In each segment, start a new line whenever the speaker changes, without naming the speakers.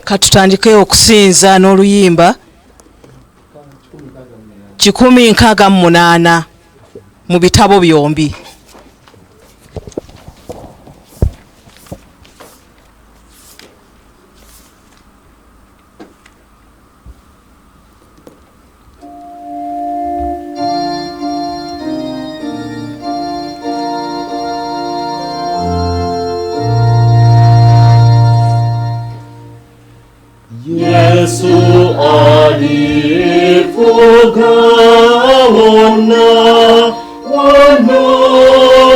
Katutandike okusinza n'oluyimba 168 mu bitabo byombi.
Yesu alifuga wana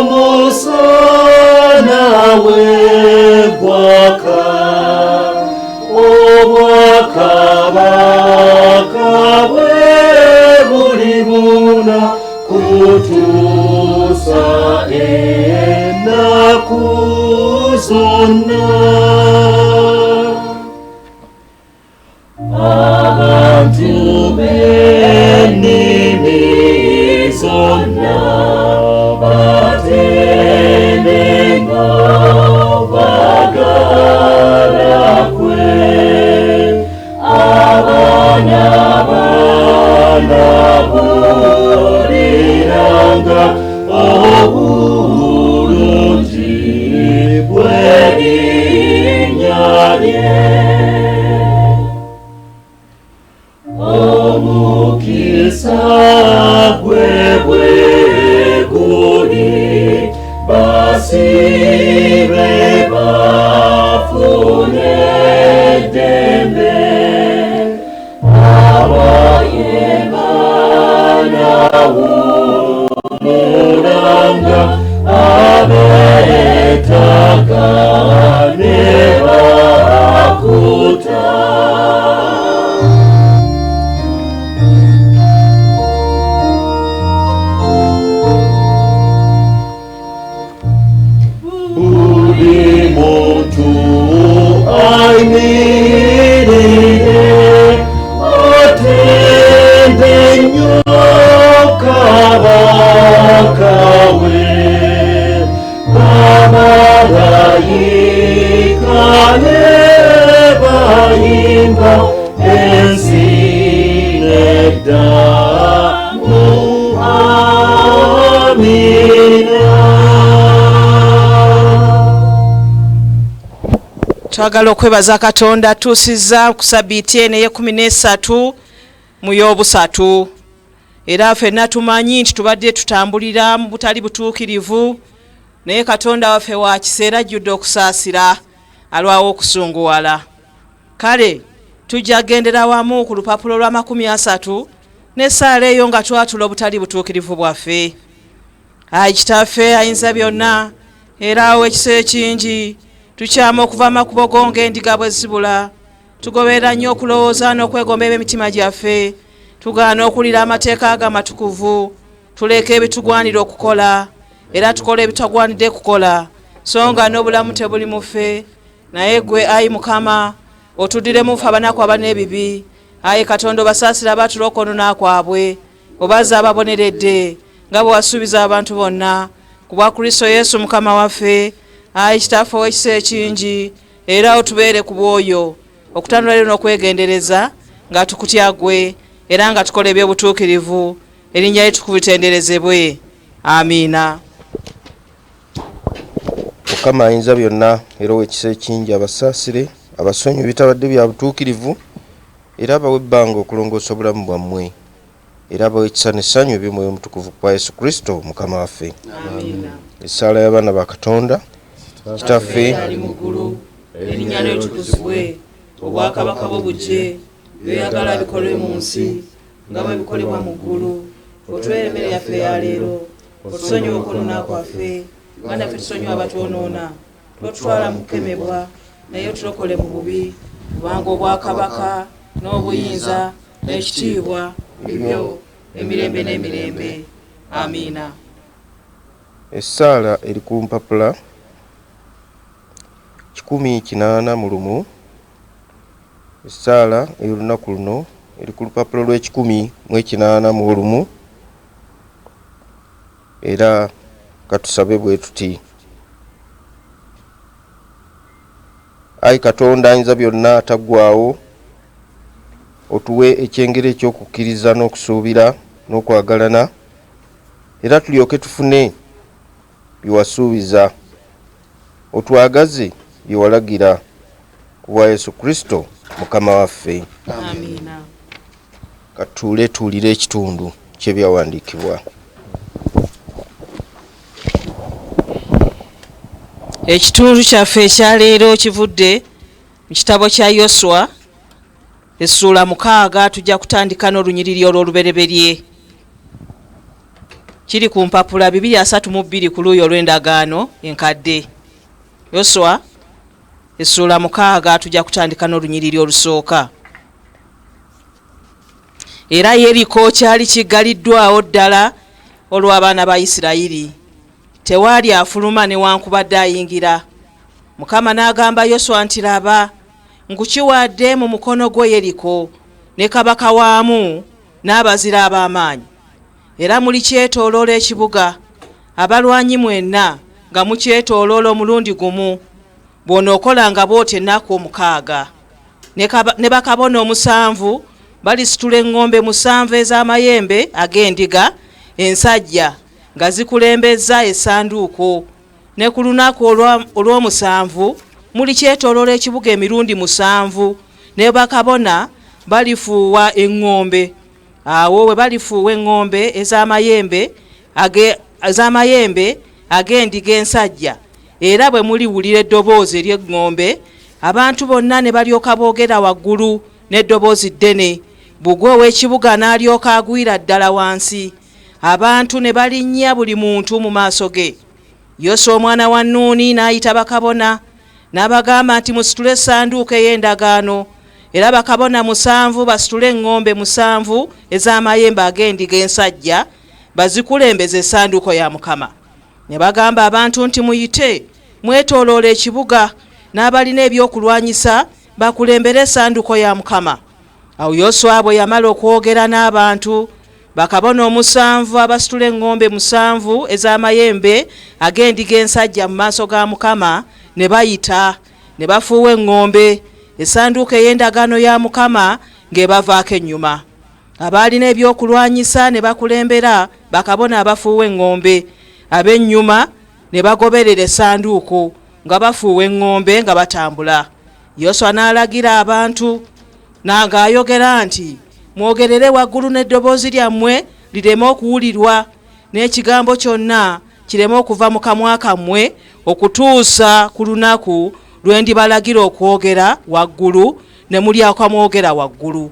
musana webwaka obwakabaka buli buna kutusa ennaku zonna. Abantu b'ennimi zonna batendenga okwagala kwe, abaana balabuliranga obulungi bw'erinnya lye. Omukisa gwe bwe guli basibe bafune eddembe, abayebanaawumulanga abeetaaga ne bakuta. Aymirire atende nnyo kabaka we, bamalayika ne bayimba ensi n'eddamu amina.
Twagala okwebaza Katonda atuusizza ku Sabiiti eno eye-13 mu y'obusatu, era ffenna tumanyi nti tubadde tutambulira mu butali butuukirivu, naye Katonda waffe wa kiseera ajjudde okusaasira alwawo okusunguwala. Kale tujja gendera wamu ku lupapulo lwa 30 n'essaala eyo nga twatula obutali butuukirivu bwaffe. Ayi Kitaffe ayinza byonna era awo ekiseera ekingi tukyama okuva amakubo go ng'endiga bwe zibula, tugoberera nnyo okulowooza n'okwegomba emitima gyaffe, tugaana okuwulira amateeka ge amatukuvu, tuleka ebitugwanira okukola era tukola ebitagwanidde kukola, so nga n'obulamu tebuli mu ffe. Naye gwe ayi Mukama otuddiremu ffe abanaku abana ebibi. Ayi Katonda obasaasira abaatula okwonoona kwabwe, obazza ababoneredde nga bwe wasuubiza abantu bonna ku bwa Kristo Yesu Mukama waffe. Ayi Kitaffe ow'ekiseera ekingi era otubeere ku bwoyo okutandula leero n'okwegendereza nga tukutya gwe era nga tukola eby'obutuukirivu, erinnya lye tukuvu litenderezebwe. Amiina.
Mukama ayinza byonna era ow'ekiseera ekingi abasaasire, abasonyiwe bitabadde bya butuukirivu, era abawe ebbanga okulongoosa obulamu bwammwe, era abawe ekisa n'essanyu eby'omwoyo omutukuvu kwa Yesu Kristo Mukama waffe.
Amiina.
Essaala y'abaana ba Katonda. Kitaffe
ali mu ggulu, erinnya lyo litukuzibwe, obwakabaka bwo bujje, by'oyagala bikolwe mu nsi nga bwe bikolebwa mu ggulu. Otuweere emmere yaffe ya leero, otusonyiwe okwonoona kwaffe nga naffe tusonyiwa abatwonoona, totutwala mu kukemebwa naye otulokole mu bubi, kubanga obwakabaka n'obuyinza n'ekitiibwa bibyo emirembe n'emirembe. Amiina.
Essaala eri ku mpapula 181. Essaala ey'olunaku luno eri ku lupapula lw'e181 era katusabe bwe tuti. Ayi Katonda ayinza byonna ataggwaawo, otuwe ekyengero ekyokukkiriza n'okusuubira n'okwagalana, era tulyoke tufune byewasuubiza, otwagaze byewalagira, ku bwa Yesu Kristo Mukama waffe.
Amina.
Katuule tuwulire ekitundu ky'ebyawandiikibwa.
Ekitundu kyaffe ekyaleero kivudde mu kitabo kya Yoswa essula 6. Tujja kutandika n'olunyiriri olw'olubereberye. Kiri ku mpapula 232 ku luuyi olw'endagaano enkadde. Yoswa essula 6. Tujja kutandika n'olunyiriri olusooka. Era Yeriko kyali kiggaliddwawo ddala olw'abaana ba Isirayiri. Tewaali afuluma newankubadde ayingira. Mukama n'agamba Yoswa nti, laba, nkukiwadde mu mukono gwo Yeriko, ne kabaka waamu n'abazira ab'amaanyi. Era mulikyetooloola ekibuga, abalwanyi mwenna nga mukyetooloola omulundi gumu, bw'onookolanga bw'otyo ennaku 6. Ne bakabona 7 balisitula eŋŋombe 7 ez'amayembe ag'endiga ensajja nga zikulembeza essanduuko, ne ku lunaku olw'omusanvu mulikyetooloola ekibuga emirundi 7, ne bakabona balifuuwa eŋŋombe. Awo bwe balifuuwa eŋŋombe ez'amayembe ag'endiga ensajja, era bwe muliwulira eddoboozi ery'eŋŋombe, abantu bonna ne balyoka boogera waggulu n'eddoboozi ddene, bbugwe ow'ekibuga n'alyoka agwira ddala wansi. Abantu ne balinnya buli muntu mu maaso ge. Yoswa omwana wa Nuuni n'ayita bakabona n'abagamba nti, musitule essanduuko ey'endagaano. Era bakabona 7 basitule eŋŋombe 7 ez'amayembe ag'endiga ensajja, bazikulembeze essanduuko ya Mukama. Ne bagamba abantu nti, muyite mwetooloola ekibuga, n'abalina ebyokulwanyisa bakulembere essanduuko ya Mukama. Awo Yoswa bwe yamala okwogera n'abantu, bakabona 7 abasitula eŋŋombe 7 ez'amayembe ag'endiga ensajja mu maaso ga Mukama ne bayita, ne bafuuwa eŋŋombe, essanduuko ey'endagaano ya Mukama ng'ebavaako ennyuma. Abaalina ebyokulwanyisa ne bakulembera bakabona abafuuwa eŋŋombe, ab'ennyuma ne bagoberera essanduuko nga bafuuwa eŋŋombe nga batambula. Yoswa n'alagira abantu ng'ayogera nti, mwogerere waggulu n'eddoboozi lyammwe lireme okuwulirwa, n'ekigambo kyonna kireme okuva mu kamwa kammwe okutuusa ku lunaku lwe ndibalagira okwogera waggulu ne mulyako mwogera waggulu.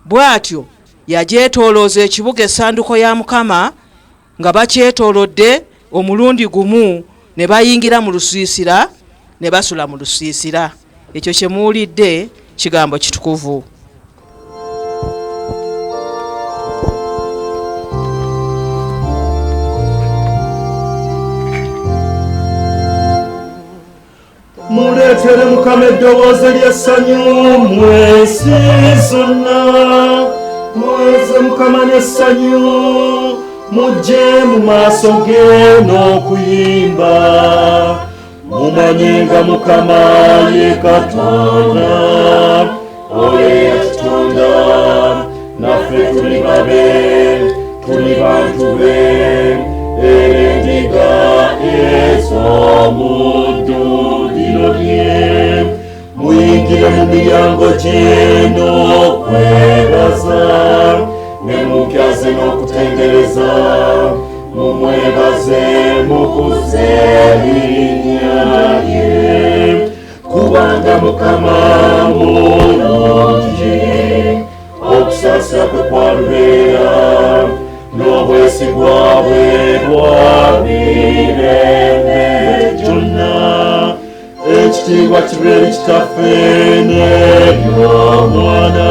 Bw'atyo yagyetoolooza ekibuga essanduuko ya Mukama nga bakyetoolodde omulundi gumu, ne bayingira mu lusiisira ne basula mu lusiisira. Ekyo kye muwulidde kigambo kitukuvu.
Muleetere Mukama eddoboozi ery'essanyu mw'ensi zonna, muweereze Mukama n'essanyu, mujje mu maaso ge n'okuyimba, mumanyenga Mukama ye Katonda, oyo yatutonda, naffe tuli babe, tuli bantu be, era endiga ez'omudduliro lye. Muyingire mu miryango gye n'okwebaza, ne mukyaze n'okutendereza, mumwebaze mukuze erinnya lye, kubanga Mukama mulungi, okusaasira kwe kwa lubeerera, n'obwesigwa bwe bwa mirembe gyonna. Ekitiibwa kibeere kitaffe n'ery'Omwana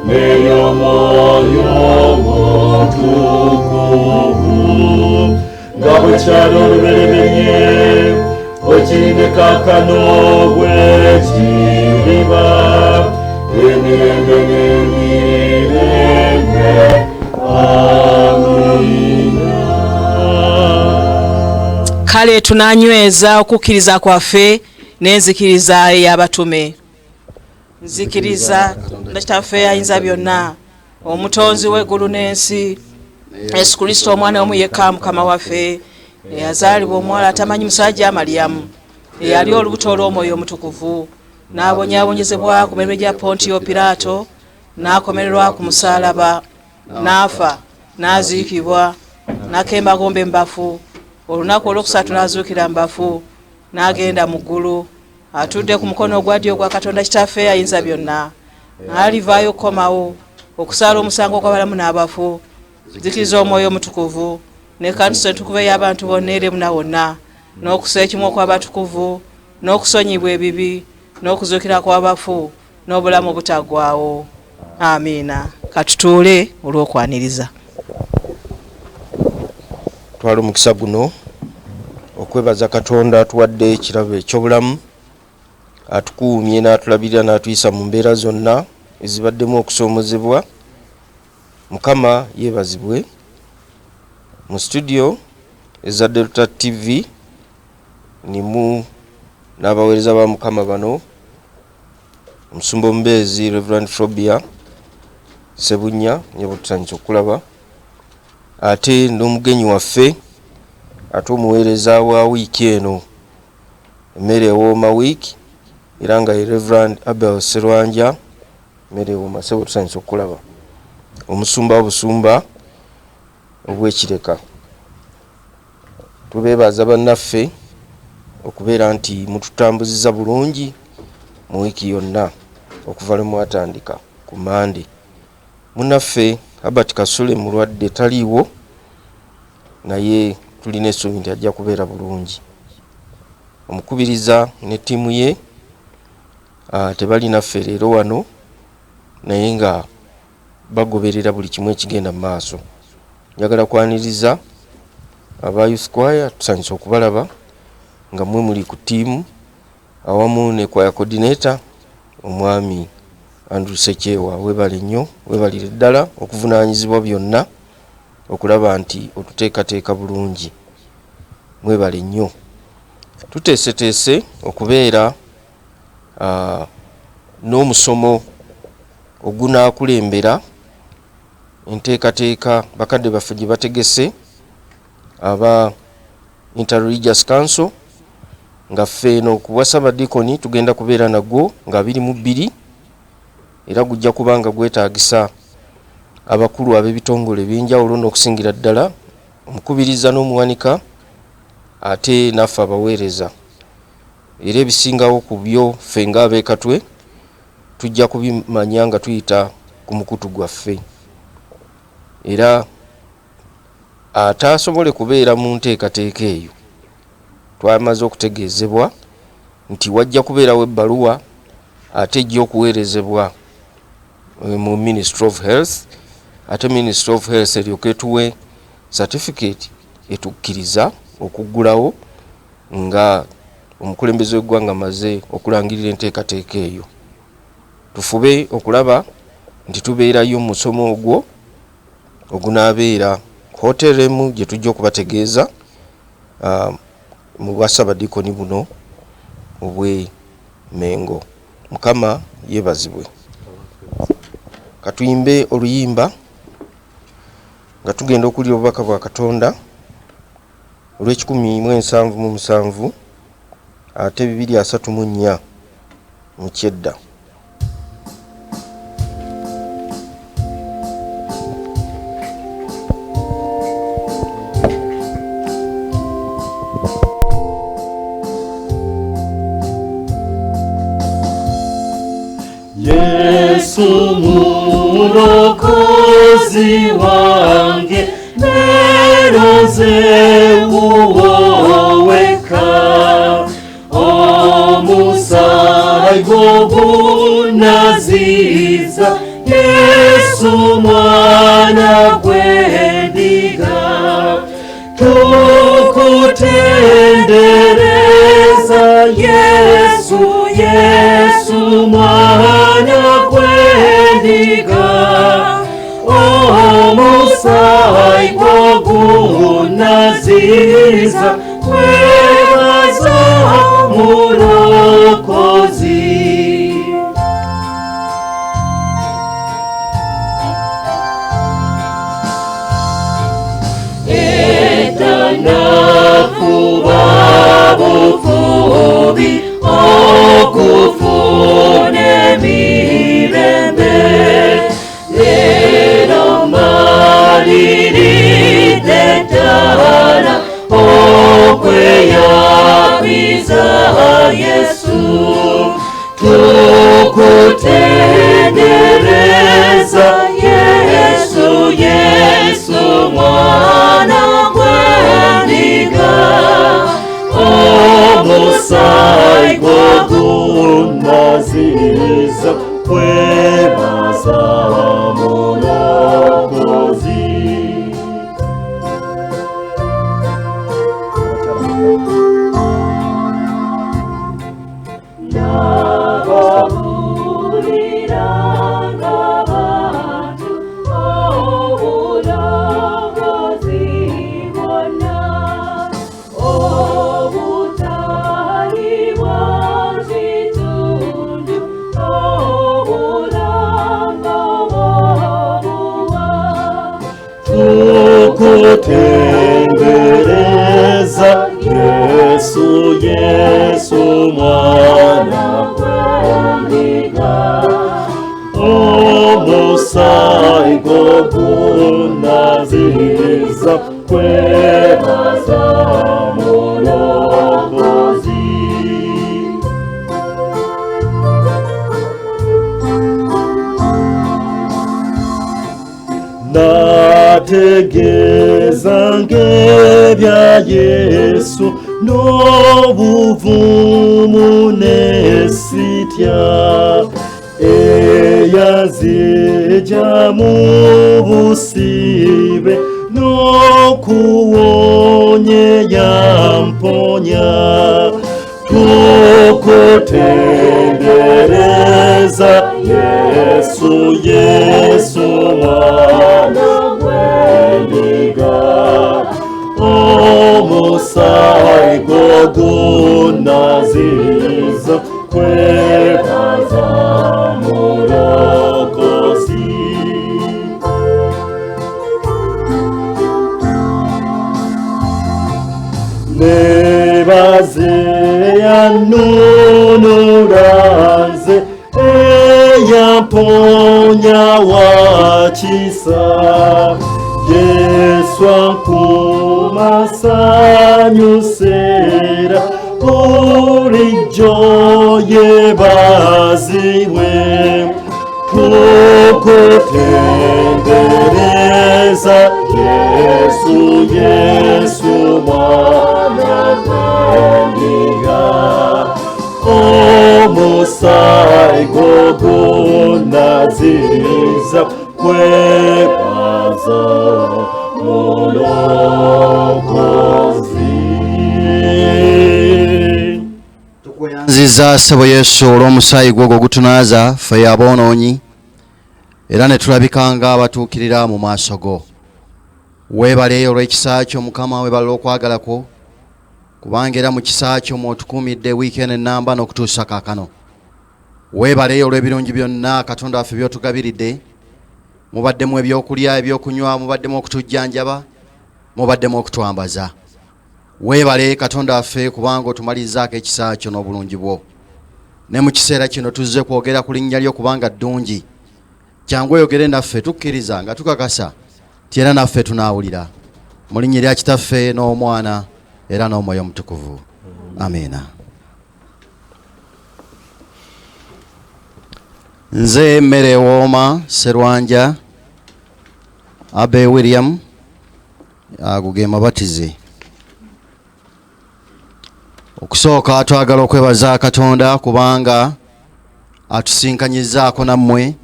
n'ery'Omwoyo Omutukuvu, nga bwe kyali olubereberye, bwe kiri ne kaakano, bwe kiriba, emirembe n'emirembe. Amina.
kale tunanyweza okukkiriza kwaffe n'enzikiriza ey'abatume. Nzikiriza Katonda Kitaffe ayinza byonna, omutonzi w'eggulu n'ensi, Yesu Kristo omwana omu yekka Mukama waffe, eyazaalibwa omuwala atamanyi musajja Maliyamu, eyali olubuto olw'Omwoyo Omutukuvu, n'abonyaabonyezebwa ku mirembe gya Pontiyo Piraato, n'akomererwa ku musaalaba, n'afa, n'aziikibwa, n'akemba gombe mu bafu, olunaku olwokusatu n'azuukira mu bafu, n'agenda mu ggulu, atudde ku mukono ogwa ddyo ogwa Katonda Kitaffe ayinza byonna, n'alivaayo okukomawo okusaala omusango gw'abalamu n'abafu, nzikiriza Omwoyo Omutukuvu n'ekkanisa entukuvu ey'abantu bonna eremu na wonna, n'okusa ekimu okw'abatukuvu, n'okusonyibwa ebibi, n'okuzuukira kw'abafu, n'obulamu obutaggwaawo. Amiina. Katutuule olw'okwaniriza.
Twala omukisa guno okwebaza Katonda atuwadde ekirabo eky'obulamu, atukuumye n'atulabirira n'atuyisa mu mbeera zonna ezibaddemu okusoomoozebwa. Mukama yeebazibwe. Mu studio eza Delta TV nimu n'abaweereza ba Mukama bano, omusumba omubeezi Reverend Frobia Sebunya nyebutusanyisa okulaba, ate n'omugenyi waffe ate omuweereza wa wiiki eno emmere ewooma wiiki era nga ye Reverend Abel Serwanja, emmere ewooma sebo tusanyisa okulaba, omusumba w'obusumba obw'Ekireka. Tubeebaza bannaffe okubeera nti mututambuziza bulungi mu wiiki yonna okuva lwe mwatandika ku Mande. Munnaffe Albert Kasule mulwadde taliiwo, naye tulina essuubi nti ajja kubeera bulungi. Omukubiriza ne ttiimu ye tebali naffe leero wano, naye nga bagoberera buli kimu ekigenda mu maaso. Njagala kwaniriza aba Youth Choir, tusanyisa okubalaba nga mmwe muli ku ttiimu awamu ne choir coordinator omwami Andrew Sechewa. Weebale nnyo, weebalire ddala okuvunaanyizibwa byonna okulaba nti otuteekateeka bulungi. Mwebale nnyo. Tuteeseteese okubeera n'omusomo ogunaakulembera enteekateeka bakadde baffe gye bategese aba Interreligious Council, nga ffe eno ku bwasabadikoni tugenda kubeera nagwo nga 22, era gujja kubanga gwetaagisa abakulu ab'ebitongole ebyenjawulo n'okusingira ddala omukubiriza n'omuwanika ate naffe abaweereza. Era ebisingawo ku byo ffe ng'abeekatwe tujja kubimanya nga tuyita ku mukutu gwaffe, era ataasobole kubeera mu nteekateeka eyo twamaze okutegeezebwa nti wajja kubeerawo ebbaluwa ate ejja okuweerezebwa mu Ministry of Health, ate Ministry of Health eryoke etuwe certificate etukkiriza okuggulawo nga omukulembeze w'eggwanga maze okulangirira enteekateeka eyo. Tufube okulaba nti tubeerayo mu musomo ogwo ogunaabeera hotelemu gye tujja okubategeeza mu bwasabadikoni buno obwe Mengo. Mukama yeebazibwe. Katuyimbe oluyimba nga tugenda okulya obubaka bwa Katonda olw'177 ate 234 mu Kyedda.
Yesu mulokozi wange neroze uwoweka omusaayi gw'obunaziza Yesu mwana gw'endiga tukutendereza Yesu Yesu mwana gw'endiga omusaayi gw'obunaziza banafuba bufubi okufuna emirembe lero maliridde ddala okweyabiza Yesu tukutendereza Yesu Yesu mwana gw'endiga omusaayi gw'ogunaziriza kwebaza Mulokozi. Tukutendereza Yesu Yesu mwana gw'endiga omusaayi gw'ogunaziriza kwebaza Mulokozi. Nategeeza ng'ebya Yesu n'obuvumu n'esitya eyazija mu busibe n'okuwonya yamponya tukutendereza Yesu Yesu mwana gw'endiga omusaayi gw'ogunaziriza kwebaza Mulokozi. Nebaze yanunula nze eyamponya wakisa Yesu ankuma sanyusera bulijjo yebaziwe tukutendereza Yesu Yesu mwana gw'endiga omusaayi gw'ogunaziriza kwebaza Mulokozi.
Tukweyanziza Ssebo Yesu olw'omusaayi gwo gutunaaza ffe aboonoonyi era ne tulabika nga abatuukirira mu maaso go. Weebale olw'ekisa kyo Mukama, weebale okwagala kwo kubanga era mu kisa kyo mw'otukuumidde wiikendi ennamba n'okutuusa kaakano. Weebale olw'ebirungi byonna Katonda waffe by'otugabiridde, mubaddemu ebyokulya ebyokunywa, mubaddemu okutujjanjaba, mubaddemu okutwambaza. Weebale Katonda waffe kubanga otumalizaako ekisa kyo n'obulungi bwo. Ne mu kiseera kino tuzze kwogera ku linnya lyo kubanga ddungi. Kyangu oyogere naffe tukkiriza nga tukakasa ti era naffe tunaawulira. Mu linnya lya Kitaffe n'Omwana era n'Omwoyo Omutukuvu. Amiina. Nze Mmere Ewooma Sserwanja Abe William ago ge mabatize. Okusooka twagala okwebaza Katonda kubanga atusinkanyizaako nammwe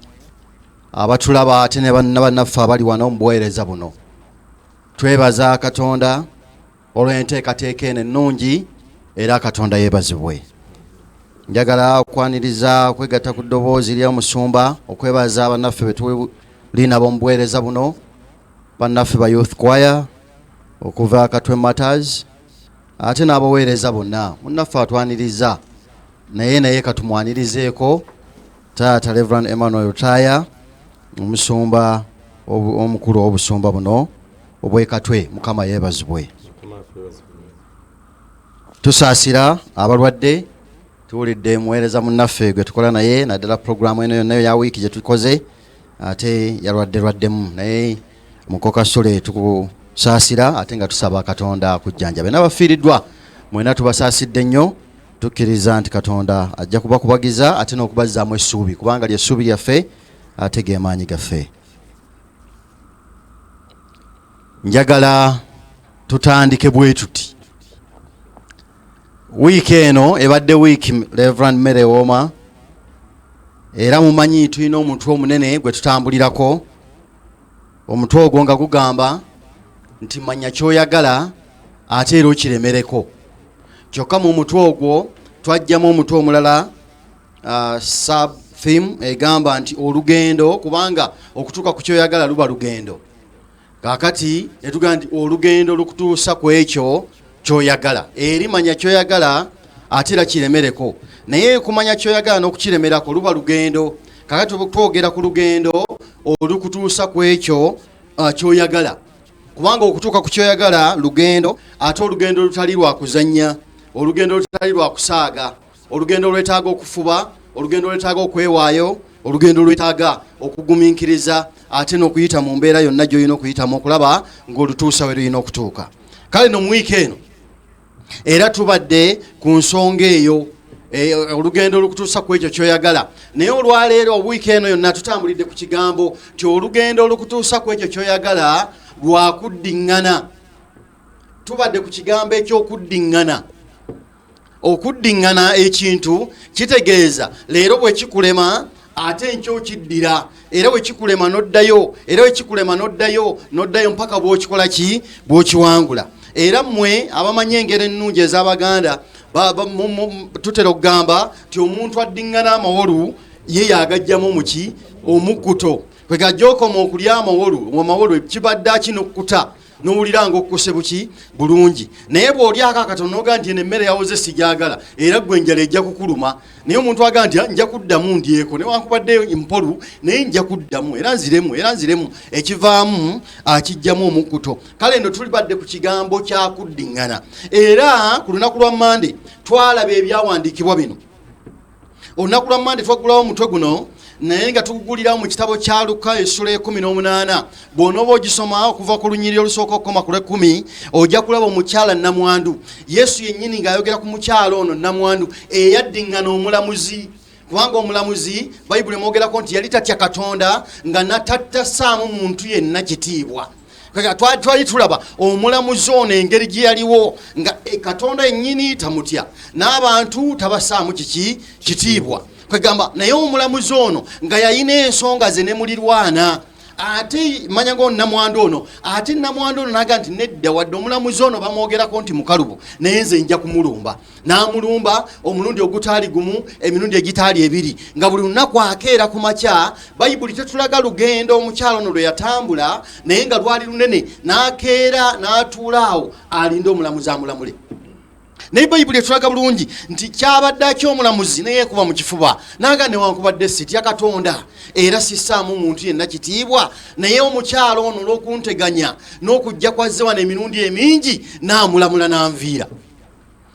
abatulaba ate ne bannaffe abali wano mu buweereza buno. Twebaza Katonda olw'enteekateeka eno ennungi era Katonda yeebazibwe. Njagala okwaniriza okwegatta ku ddoboozi ly'omusumba okwebaza bannaffe be tuli nabo mu buweereza buno, bannaffe ba Youth Choir okuva Katwe Matters ate n'abaweereza bonna. Munnaffe atwaniriza naye katumwanirizeeko Taata Reverend Emmanuel Rutaya, omusumba omukulu w'obusumba buno obw'e Katwe. Mukama yeebazibwe. tusaasira abalwadde tuwulidde muweereza munnaffe gwe tukola naye naddala puroguramu eno yonna ya wiiki gye tukoze ate yalwaddeemu naye mukokasole tukusaasira ate nga tusaba Katonda kujjanjabe n'abafiiriddwa mwena tubasaasidde nnyo tukkiriza nti Katonda ajja kubakubagiza ate n'okubazzaamu essuubi kubanga lyessuubi lyaffe ate ge maanyi gaffe. Njagala tutandike bwe tuti. Wiiki eno ebadde wiiki Reverend Mary Woma era mumanyi tulina omutwe omunene gwe tutambulirako. Omutwe ogwo nga gugamba nti manya ky'oyagala ate era okiremereko. Kyokka mu mutwe ogwo twajjamu omutwe omulala sub theme egamba nti olugendo, kubanga okutuuka ku kyoyagala luba lugendo. Kakati netugamba nti olugendo lukutuusa ku ekyo kyoyagala. Eri manya kyoyagala ate era kiremereko. Naye kumanya kyoyagala n'okukiremerako luba lugendo. Kakati twogera ku lugendo olukutuusa ku ekyo kyoyagala. Kubanga okutuuka ku kyoyagala lugendo, ate olugendo lutali lwa kuzannya, olugendo lutali lwa kusaaga, olugendo lwetaaga okufuba, olugendo lwetaaga okwewaayo, olugendo lwetaaga okugumiikiriza ate n'okuyita mu mbeera yonna gy'olina okuyitamu okulaba ng'olutuusa we lulina okutuuka. Kale no mu wiiki eno era tubadde ku nsonga eyo, olugendo olukutuusa ku ekyo kyoyagala. Naye olwaleero wiiki eno yonna tutambulidde ku kigambo nti olugendo olukutuusa ku ekyo kyoyagala lwakuddiŋŋana. Tubadde ku kigambo eky'okuddiŋŋana. Okuddiŋŋana ekintu kitegeeza leero bwe kikulema ate enkyo kiddira, era bwe kikulema n'oddayo, era bwe kikulema n'oddayo mpaka bw'okikola ki bw'okiwangula. Era mmwe abamanyi engero ennungi ez'Abaganda tutera okugamba nti omuntu addiŋŋana amawolu ye yagajjamu muki omukkuto. Kwe gajja okoma okulya amawolu kibadde akinokkuta n'owulira ng'okkuse buki bulungi. Naye bw'olyako akatono n'ogaa nti emmere yawoze sigyagala era gwe enjala ejja kukuluma. Naye omuntu agaa nti nja kuddamu ndyeko newankubadde mpolu naye nja kuddamu era nziremu ekivaamu akijjamu omukkuto. Kale eno tulibadde ku kigambo kya kuddiŋŋana. Era ku lunaku lwa Mande twalaba ebyawandiikibwa bino. Olunaku lwa Mande twagulawo omutwe guno naye nga tugugulira mu kitabo kya Luka essula 18. Bw'onooba ogisoma okuva ku lunyiriri olusooka okukoma ku 10 ojja kulaba omukyala nnamwandu. Yesu yennyini ng'ayogera ku mukyala ono nnamwandu eyaddiŋŋana omulamuzi. Kubanga omulamuzi Bayibuli emwogerako nti yali tatya Katonda nga natassaamu muntu yenna kitiibwa. Twali tulaba omulamuzi ono engeri gye yaliwo nga Katonda yennyini tamutya n'abantu tabassaamu kitiibwa. Kwegamba naye omulamuzi ono nga yalina ensonga ze ne mulirwana. Ate manya ngo nnamwandu ono, ate nnamwandu ono naga nti nedda wadde omulamuzi ono bamwogerako nti mukalubo naye nze nja kumulumba. N'amulumba omulundi ogutaali gumu, emirundi egitaali ebiri, nga buli lunaku akeera ku makya. Bayibuli tetulaga lugendo omukyalo ono lwe yatambula naye nga lwali lunene, n'akeera n'atuula awo alinda omulamuzi amulamule. Naye Bayibuli etulaga bulungi nti kyabadde aky'omulamuzi naye kuba mu kifuba naga newankubadde sitya Katonda era sissaamu muntu yenna kitiibwa. Naye omukyalo ono olw'okunteganya n'okujja kwazze wano emirundi emingi n'amulamula n'anviira.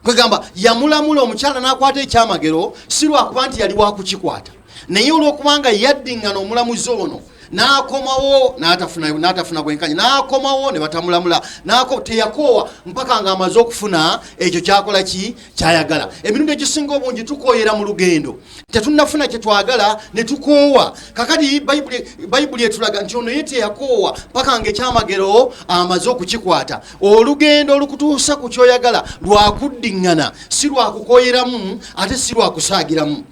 Kwegamba yamulamula omukyala n'akwata ekyamagero si lwakuba nti yali wakukikwata, naye olw'okubanga yaddiŋŋana omulamuzi ono n'akomawo n'atafuna bwenkanya, n'akomawo ne batamulamula, teyakoowa mpaka ng'amaze okufuna ekyo kyakola ki kyayagala. Emirundi egisinga obungi tukooyera mu lugendo, tetunnafuna kye twagala ne tukoowa. Kakati Bayibuli etulaga nti ono ye teyakoowa mpaka ng'ekyamagero amaze okukikwata. Olugendo olukutuusa ku kyoyagala lwakuddiŋŋana, si lwakukooyeramu ate si lwakusaagiramu.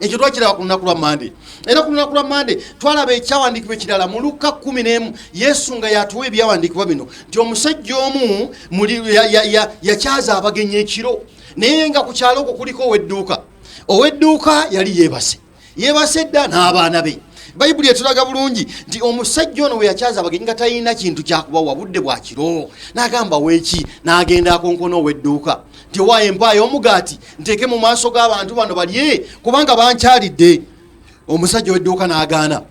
Ekyo twakiraba ku lunaku lwa Mande. Era ku lunaku lwa Mande twalaba ekyawandiikibwa ekirala mu Luka 11. Yesu nga yatuwa ebyawandiikibwa bino nti omusajja omu yakyaza abagenyi ekiro, naye nga ku kyalo okwo kuliko ow'edduuka yali yeebase dda n'abaana be. Bayibuli etulaga bulungi nti omusajja ono we yakyaza abagenyi nga talina kintu kyakubawa budde bwa kiro, n'agamba weeki n'agenda akonkona ow'edduuka nti owaayo empaayo omugaati nteeke mu maaso g'abantu bano balye kubanga bankyalidde. Omusajja ow'edduuka n'agaana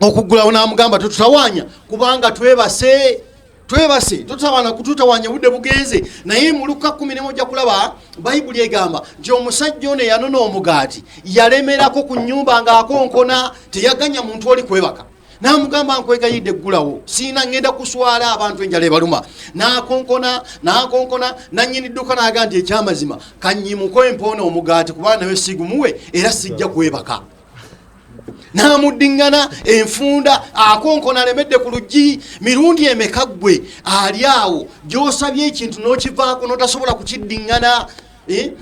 okuggulawo, n'amugamba tetutawaanya kubanga twebase. twebase totawana kututawanya budde bugenze naye mu Luka 11 ojja kulaba Bayibuli egamba nti omusajja ono yanona omugaati yalemerako ku nnyumba ng'akonkona teyaganya muntu oli kwebaka namugamba nkwegayidde eggulawo siina ngenda kuswala abantu enjala ebaluma nakonkona nannyini dduka naga nti ekyamazima kanyimuko empoona omugaati kubanga nawe sigumuwe era sijja kwebaka namuddingana enfunda akonkona alemedde ku luggi mirundi emeka ggwe ali awo gy'osabye ekintu n'okivaako n'otasobola kukiddingana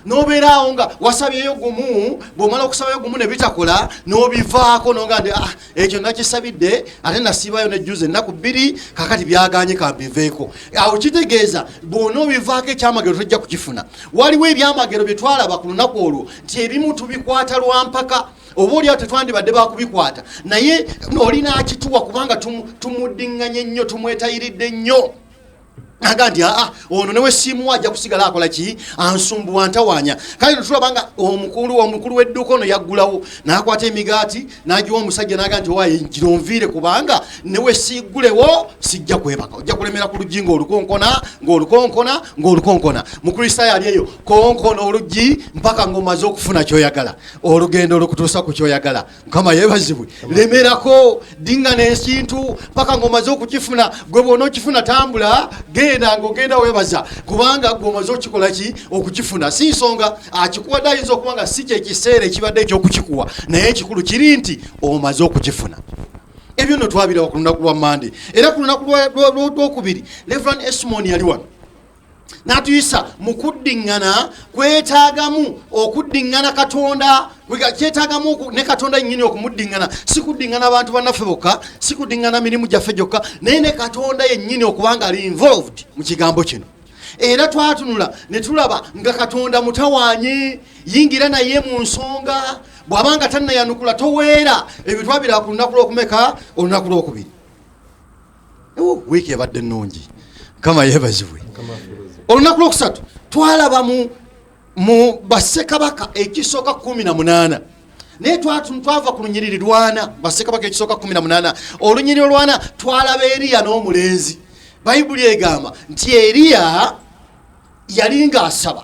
nobeera awo nga wasabyeyo gumu bw'omala okusabayo gumu ne bitakola n'obivaako nonga nti ekyo nakisabidde ate nasiibayo nejjuza ennaku 2 kakati byaganye kambiveeko awo kitegeeza bw'onoobivaako ekyamagero tojja kukifuna waliwo ebyamagero bye twalaba ku lunaku olwo nti ebimu tubikwata lwampaka oba oliawo tetwandibadde bakubikwata naye olina akituwa kubanga tumuddinganye nnyo tumwetayiridde nnyo aga nti ono newe simuwa ajja kusigala akola ki ansumbuwa ntawanya kale tulabanga omukulu w'edduuka ono yaggulawo n'akwata emigaati n'agiwa omusajja n'aga nti owaye njira onviire kubanga newe siggulewo sijja kwebaka ojja kulemera ku luggi ng'olukonkona mukristaayo ali eyo konkona oluggi mpaka ng'omaze okufuna ky'oyagala olugendo olukutuusa ku ky'oyagala mukama yeebazibwe lemerako dingana ekintu mpaka ng'omaze okukifuna gwe bw'ona okifuna tambula ng'ogenda weebaza kubanga gwomaze okikola ki okukifuna si nsonga akikuwadde ayinza okuba nga si kyekiseera ekibadde ekyokukikuwa naye ekikulu kiri nti omaze okukifuna ebyo no twabirawa ku lunaku lwa Mande era ku lunaku lwokubiri Reverend Esmond yali wano n'atuyisa mu kuddingana kwetaagamu okuddingana Katonda kyetaagamu ne Katonda nnyini okumuddingana si kuddingana abantu bannaffe bokka si kuddingana mirimu gyaffe gyokka naye ne Katonda yennyini okubanga ali involved mu kigambo kino era twatunula ne tulaba nga Katonda mutawaanye yingira naye mu nsonga bw'abanga tannayanukula toweera ebyo twabira ku lunaku lw'okumeka olunaku lw'okubiri wiiki ebadde ennungi kama yeebazibwe olunaku lwokusatu twalaba mu bassekabaka ekisooka 18 naye twava ku lunyiriri lwana bassekabaka ekisooka 18 olunyiriri olwana twalaba Eriya n'omulenzi Bayibuli egamba nti Eriya yali ng'asaba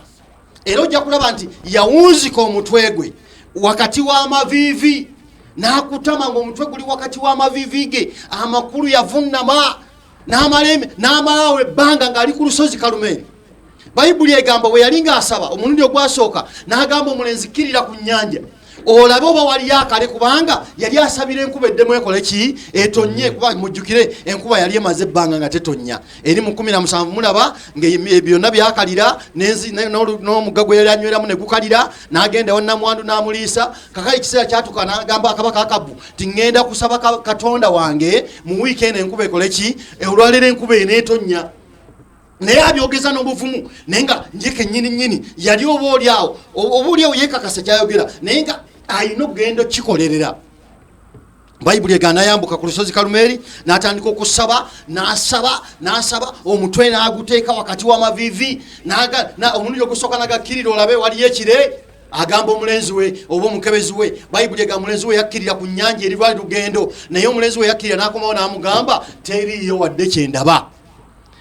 era ojja kulaba nti yawunzika omutwe gwe wakati w'amaviivi n'akutama ng'omutwe guli wakati w'amaviivi ge amakulu yavunnama n'amalaawo ebbanga ng'ali ku lusozi Kalumeeri Bayibuli egamba bwe yali ng'asaba omulundi ogwasooka n'agamba omulenzi kkirira ku nnyanja olabe oba waliyo akale kubanga yali asabira enkuba eddemu ekole ki etonye kuba mujjukire enkuba yali emaze ebbanga nga tetonnya eri mu 17 mulaba byonna byakalira n'omugga gwe yali anyweramu ne gukalira n'agenda wa Namwandu n'amuliisa kakali ekiseera kyatuka n'agamba akabaka Akabu ti ŋŋenda kusaba Katonda wange mu wiiki eno enkuba ekole ki olwaleero enkuba eneetonnya naye abyogeza n'obuvumu naye nga njeke nnyini yali obaoliawo yeekakasa kyayogera naye nga alina okugenda okikolerera Bayibuli egana n'ayambuka ku lusozi Kalumeeri n'atandika okusaba n'asaba omutwe n'aguteeka wakati w'amaviivi omulundi ogusooka n'agakkirira olabe waliyo ekire agamba omulenzi we oba omukebezi we Bayibuli egamba omulenzi we yakkirira ku nnyanja eri lwali lugendo naye omulenzi we yakkirira n'akomawo n'amugamba teriiyo wadde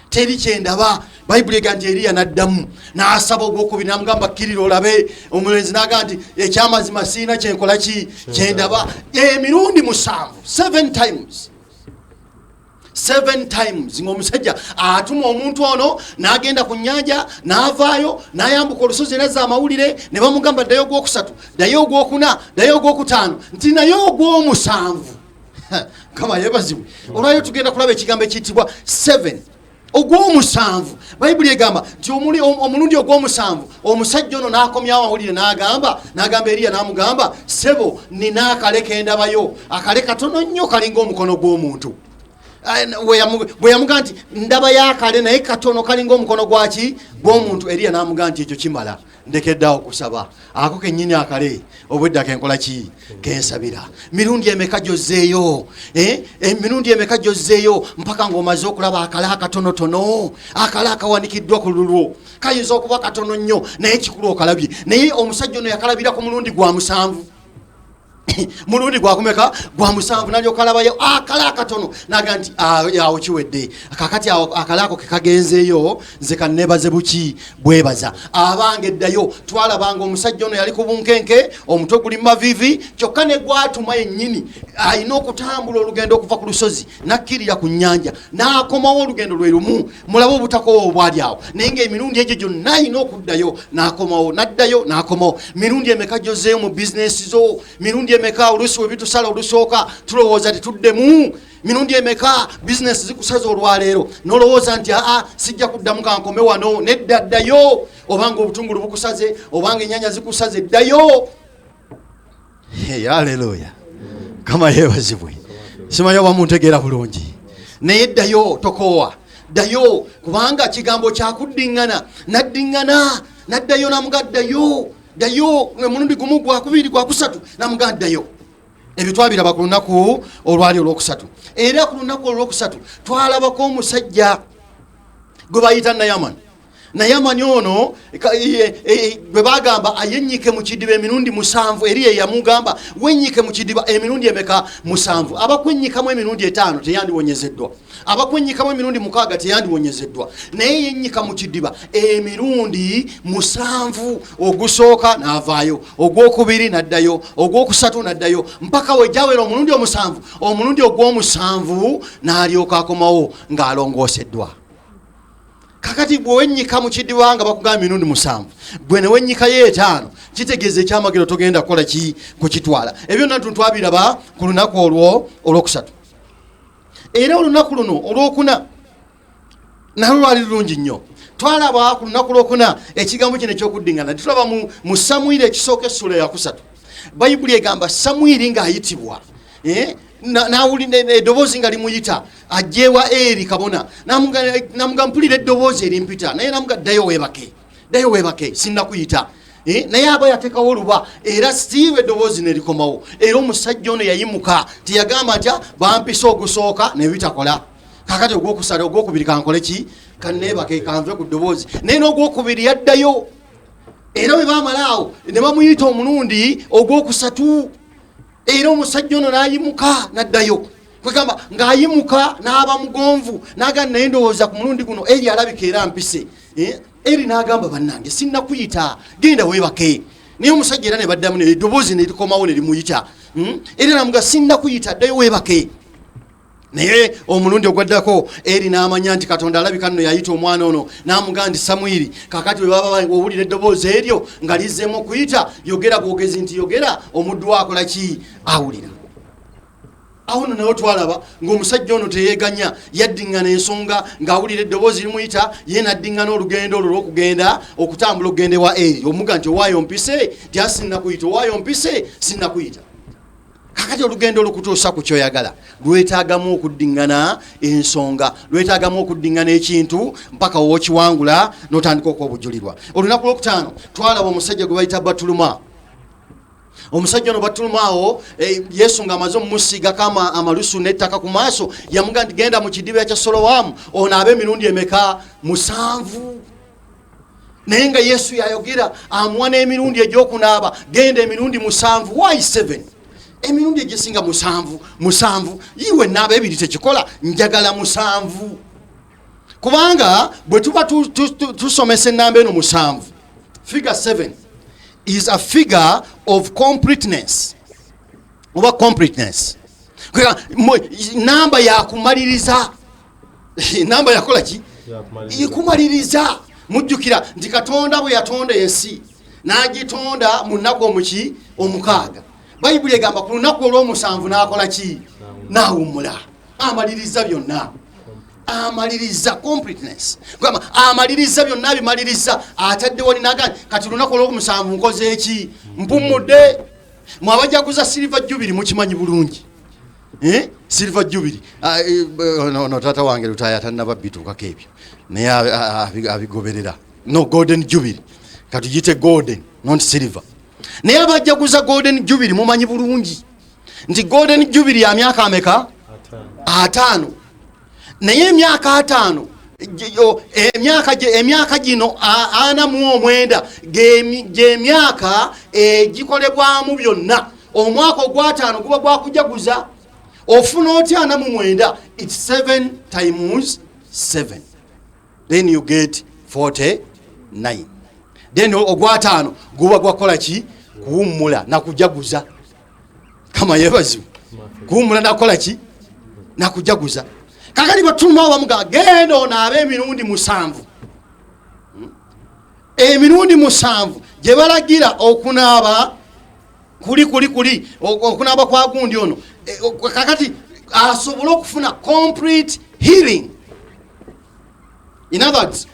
teri kyendaba Bayibuli egamba nti Eriya n'addamu n'asaba ogwokubiri n'amugamba kkirira olabe omulenzi n'agamba nti ekyamazima siina kyenkola ki kyendaba emirundi 7 times ng'omusajja atuma omuntu ono n'agenda ku nnyanja n'avaayo n'ayambuka olusozi n'azza amawulire ne bamugamba ddayo ogwokusatu ddayo ogwokuna ddayo ogwokutaano nti naye ogw'omusanvu kama yeebazibwe olwayo tugenda kulaba ekigambo ekiyitibwa 7 ogw'omusanvu Bayibuli egamba nti omulundi ogw'omusanvu omusajja ono n'akomyawo amawulire n'agamba Eriya n'amugamba sebo nina akale kendabayo akale katono nnyo kalinga omukono gw'omuntu bwe yamugamba nti ndaba yakale naye katono kalinga omukono gwaki gw'omuntu Eriya n'amugamba nti ekyo kimala ndekeddeawo kusaba ako kennyini akale obwedda kenkola ki kensabira mirundi emeka gyozzeeyo emirundi emeka gyozzeeyo mpaka ng'omaze okulaba akale akatonotono akale akawanikiddwa ku lulwo kayinza okuba katono nnyo naye kikulu okalabye naye omusajja ono yakalabira ku mulundi gwa 7 mulundi gwakumeka gwa musanvu nalyoka alabayo akala akatono naga nti awo kiwedde kakati akalako kekagenzeeyo nze kannebaze buki bwebaza abange eddayo twalabanga omusajja ono yali ku bunkenke omutwe guli mavivi kyokka ne gwatuma yennyini alina okutambula olugendo okuva ku lusozi nakkirira ku nnyanja n'akomawo olugendo lwe lumu mulabe obutakoowa obwali awo naye ng'emirundi egyo gyonna alina okuddayo n'akomawo n'addayo n'akomawo mirundi emeka gyozeeyo mu bizinesi zo mirundi emeka oluusi webitusala olusooka tulowooza tetuddemu mirundi emeka bizinesi zikusaza olwaleero nolowooza nti sijja kuddamu kankome wano nedda ddayo obanga obutungulu bukusaze obanga ennyanya zikusaze ddayo. Haleluya, kama yeebazibwe. Simanyi oba muntegeera bulungi naye ddayo tokoowa ddayo kubanga kigambo kyakuddiŋŋana naddiŋŋana naddayo namuga ddayo mulundi gumu gwakubiri gwakusatu namuga ddayo. Ebyo twabiraba ku lunaku olwali olwokusatu era ku lunaku olwokusatu twalabako omusajja gwe bayita Nayamani ono bwe bagamba ayennyike mu kidiba emirundi 7 eri ye yamugamba wennyike mu kidiba emirundi emeka 7 abakwennyikamu emirundi 5 teyandiwonyezeddwa abakwennyikamu emirundi 6 teyandiwonyezeddwa naye yennyika mu kidiba emirundi 7 ogusooka n'avaayo ogwokubiri n'addayo ogwokusatu n'addayo mpaka wejjawera omulundi 7 omulundi ogw'omusanvu n'alyoka akomawo ng'alongooseddwa. Kakati bwe wennyika mu kidiba nga bakugamba emirundi 7 gwe ne wennyikayo 5 kitegeeza ekyamagero togenda kukola ki kukitwala. Ebyo natu twabiraba ku lunaku olwokusatu era olunaku luno olwokuna nalwo lwali lulungi nnyo. Twalaba ku lunaku lwokuna ekigambo kino ekyokuddiŋŋana tulaba mu Samwiri ekisooka essula ya 3 Bayibuli egamba Samwiri ng'ayitibwa nawulira eddoboozi nga limuyita ajjeewa Eri kabona namuga mpulira eddoboozi erimpita naye namuga ddayo weebake sinnakuyita naye aba yateekawo oluba era siiwe eddoboozi nerikomawo era omusajja ono yayimuka teyagamba ntya bampisa ogusooka nebitakola kakati ogwokusala ogwokubiri kankole ki kanneebake kanve ku ddoboozi naye n'ogwokubiri yaddayo era bwe bamalaawo ne bamuyita omulundi ogwokusatu era omusajja ono n'ayimuka n'addayo kwegamba ng'ayimuka n'aba mugonvu n'agamba naye ndowooza ku mulundi guno eri alabika era mpise eri n'agamba bannange sinnakuyita genda weebake naye omusajja era ne baddamu eddoboozi ne likomawo ne limuyita era namuga sinnakuyita ddayo weebake naye omulundi ogwaddako eri n'amanya nti Katonda alabika nno yayita omwana ono n'amuga nti Samwiri kakati bwe baba owulira eddoboozi eryo nga lizzeemu okuyita yogera bwogezi nti yogera omuddu akola ki awulira. Awo nno nawe twalaba ng'omusajja ono teyeeganya yaddiŋŋana ensonga ng'awulira eddoboozi limuyita ye naddiŋŋana olugendo olwo lw'okugenda okutambula okugenda ewa eri omuga nti owaayo mpise tya sinnakuyita owaayo mpise sinnakuyita. Kakati olugendo olukutuusa ku kyoyagala lwetaagamu okuddiŋŋana ensonga lwetaagamu okuddiŋŋana ekintu mpaka wookiwangula n'otandika okwobujulirwa. Olunaku lwokutaano twalaba omusajja gwe bayita Batuluma. Omusajja ono Batuluma awo Yesu ng'amaze omumusiigako amalusu n'ettaka ku maaso yamuga nti genda mu kidiba kya Solowaamu onaabe emirundi emeka 7 naye nga Yesu yayogera amuwa n'emirundi egy'okunaaba genda emirundi 7 why 7 emirundi egisinga 7 yiwe naaba ebiri tekikola njagala 7 kubanga bwe tuba tusomesa ennamba eno 7 figure 7 is a figure of completeness oba completeness namba yakumaliriza namba yakola ki ikumaliriza. Mujjukira nti Katonda bwe yatonda ensi n'agitonda mu nnaku omukaaga Bayibuli egamba ku lunaku olw'omusanvu n'akola ki n'awummula amaliriza byonna amaliriza completeness kwamba amaliriza byonna bimaliriza atadde wali naga kati lunaku olw'omusanvu nkoze eki mpumudde. Mwabajaguza Silver Jubilee mukimanyi bulungi Silver Jubilee no tata wange lutaya tannaba bituukako ebyo naye abigoberera no Golden Jubilee katugite golden not silver. Naye abajaguza Golden Jubilee mumanyi bulungi nti Golden Jubilee ya myaka ameka 5 naye emyaka 5 emyaka gino 49 gy'emyaka egikolebwamu byonna omwaka ogwataano guba gwakujaguza ofuna otya na mu mwenda. It's 7 times 7, then you get 49. Then ogwataano guba gwakola ki? Kuwummula na kujaguza. Kama yebazibu kuwummula nakola ki? Na kujaguza. Kakati batuma bamuga genda onaabe emirundi 7. Emirundi 7 gye balagira okunaaba kuli okunaaba kwa gundi ono kakati asobola okufuna complete healing. In other words,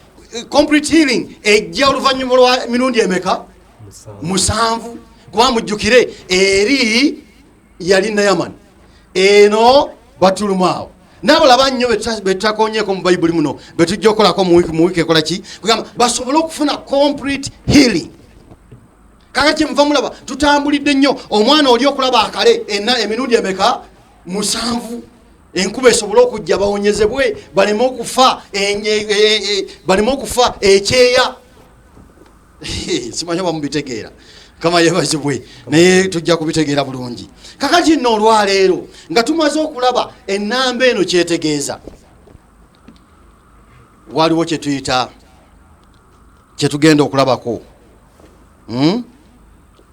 complete healing ejja oluvannyuma lwa mirundi emeka 7. Kuba mujjukire eri yali Naaman, eno Batulumaawo. Nabo laba nnyo betakonyeeko mu Bayibuli muno betujja okolako mu wiiki ekola ki? Kugamba basobole okufuna complete healing. Kakati muva mulaba tutambulidde nnyo omwana oli okulaba akale emirundi emeka 7. Enkuba esobola okujja bawonyezebwe baleme okufa ekyeya. Simanyi oba mubitegeera kama yebazibwe naye tujja kubitegeera bulungi. Kakati nno olwaleero nga tumaze okulaba ennamba eno kyetegeeza, waliwo kyetuyita kyetugenda okulabako.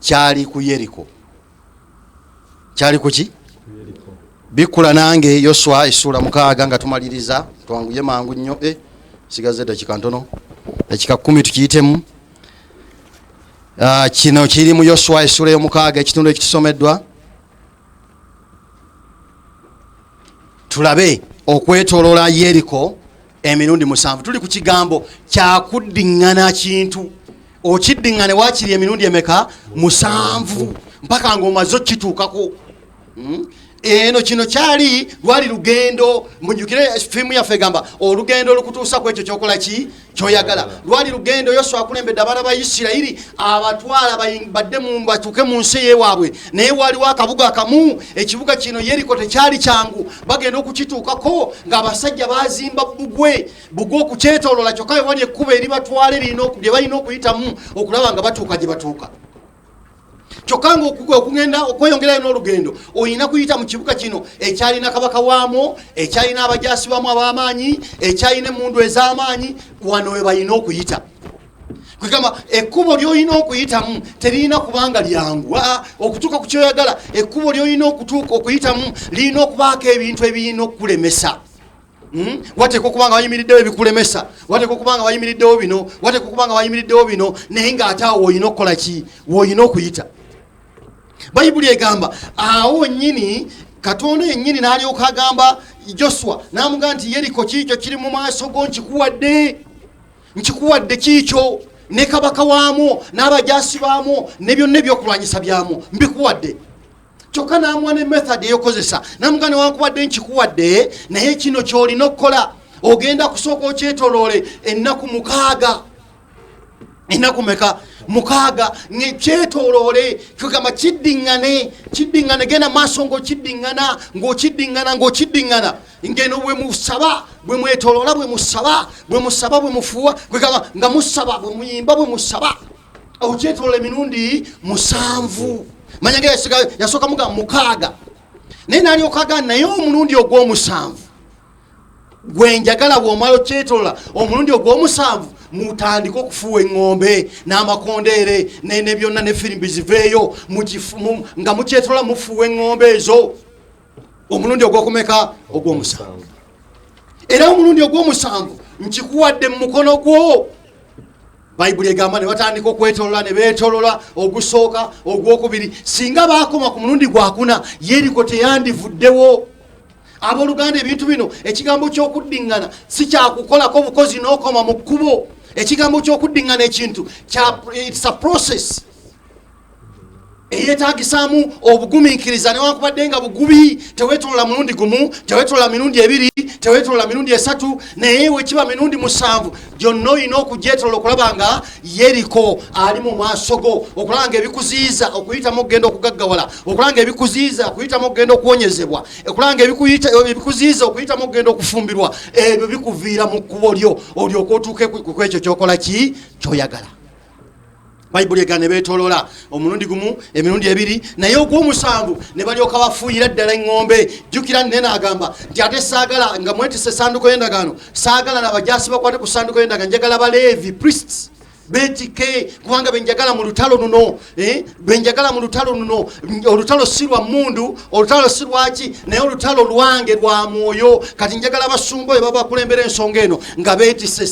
Kyali ku Yeriko. Kyali kuki? Bikula nange Yoswa essula 6 nga tumaliriza twanguye mangu nnyo. Sigaze dakika ntono, dakika 10 tukiyitemu. Kino kiri mu Yoswa essula 6 ekitundu ekitusomeddwa. Tulabe okwetoloola Yeriko emirundi 7. Tuli ku kigambo kya kuddiŋŋana kintu. Okiddiŋŋane waakiri emirundi emeka 7 mpaka ng'omaze okituukako. Eno kino kyali lwali lugendo, mujjukire fiimu yaffe egamba olugendo olukutuusa ku ekyo kyokola ki? Kyoyagala. Lwali lugendo Yoswa akulembedde abaana ba Isirayiri abatwala badde batuuke mu nsi eyewaabwe, naye waliwo akabuga akamu. Ekibuga kino Yeriko tekyali kyangu, bagenda okukituukako ng'abasajja bazimba bugwe okukyetooloola, kyokka we wali ekkubo eribatwala lye balina okuyitamu okulaba nga batuuka gye batuuka. Kyokka okugenda okweyongerayo n'olugendo olina kuyita mu kibuga kino ekyalina kabaka waamo, ekyalina abajaasi baamu ab'amaanyi, ekyalina emmundu ez'amaanyi. Wano we balina okuyita. Kugamba ekkubo ly'olina okuyitamu terina kubanga lyangu. Okutuuka ku kyoyagala, ekkubo ly'olina okuyitamu lirina okubaako ebintu ebirina okukulemesa. Wateeka okubanga wayimiriddewo ebikulemesa, wateeka okubanga wayimiriddewo bino, wateeka okubanga wayimiriddewo bino, naye ng'ate awo woolina okukola ki? Woolina okuyita. Bayibuli egamba awo nnyini Katonda yennyini n'alyoka agamba Joswa n'amugamba nti Yeriko kiikyo kiri mu maaso go nkikuwadde kiikyo, ne kabaka waamo n'abajaasi baamo ne byonna ebyokulwanyisa byamu mbikuwadde. Kyokka n'amuwa ne method eyokozesa n'amugamba newankubadde nkikuwadde naye kino ky'olina okukola ogenda kusooka okyetoloole ennaku 6. Ennaku meka? 6. Kyetoloole kugamba kiddiŋŋane genda maaso ng'okiddiŋŋana ngeno bwe musaba bwe mwetoloola bwe musaba bwe mufuuwa kugamba nga musaba bwe muyimba bwe musaba okyetoloola emirundi 7. Manya nga yasooka mugamba 6 naye n'alyoka agamba naye omulundi ogw'omusanvu gwe njagala bw'omala okyetoloola omulundi ogw'omusanvu mutandika okufuuwa eŋŋombe n'amakondeere ne byonna ne firimbi ziveeyo nga mukyetolola mufuuwa eŋŋombe ezo omulundi ogw'okumeka? Ogw'omusanvu. Era omulundi ogw'omusanvu nkikuwadde mu mukono gwo. Bayibuli egamba ne batandika okwetolola ne beetolola ogusooka ogwokubiri. Singa baakoma ku mulundi gwakuna Yeriko teyandivuddewo. Abooluganda ebintu bino ekigambo ky'okuddiŋŋana si kyakukolako bukozi n'okoma mu kkubo. Ekigambo ky'okuddiŋŋana ekintu it's a process eyeetaagisaamu obugumiikiriza newankubadde nga bugubi. Teweetolola mulundi gumu, teweetolola mirundi 2, teweetolola mirundi 3, naye wekiba mirundi 7 gyonna olina okugyetolola okulaba nga Yeriko ali mu maaso go, okulaba nga ebikuziyiza okuyitamu okugenda okugaggawala, okulaba nga ebikuziyiza okuyitamu okugenda okuwonyezebwa, okulaba nga ebikuziyiza okuyitamu okugenda okufumbirwa, ebyo bikuviira mu kkubo lyo olyoka otuuke ku ekyo kyokola ki? Kyoyagala. bayibuli egana ne beetolola omulundi gumu emirundi ebiri naye ogw'omusanvu ne balyoka bafuuyira ddala eŋŋombe. jjukira nene agamba nti ate saagala nga mwetisa essanduko y'endagaano, saagala nabajasi bakwate ku ssanduko y'endagaano, njagala baleevi priests betike kubanga benjagala mu lutalo luno, benjagala mu lutalo luno. Olutalo si lwa mmundu, olutalo si lwaki, naye olutalo lwange lwa mwoyo. Kati njagala basumba bwe baba kulembera ensonga eno nga beetisa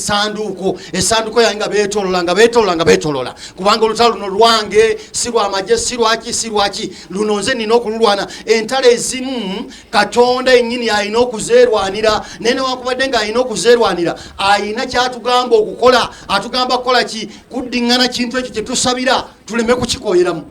essanduko yange nga beetolola kubanga olutalo luno lwange, si lwa magye, si lwaki luno nze nina okululwana. Entalo ezimu Katonda ennyini alina okuzeerwanira, naye newankubadde nga alina okuzeerwanira alina kyatugamba okukola. Atugamba kukola ki? Kuddingana kintu ekyo kye tusabira tuleme kukikoyeramu.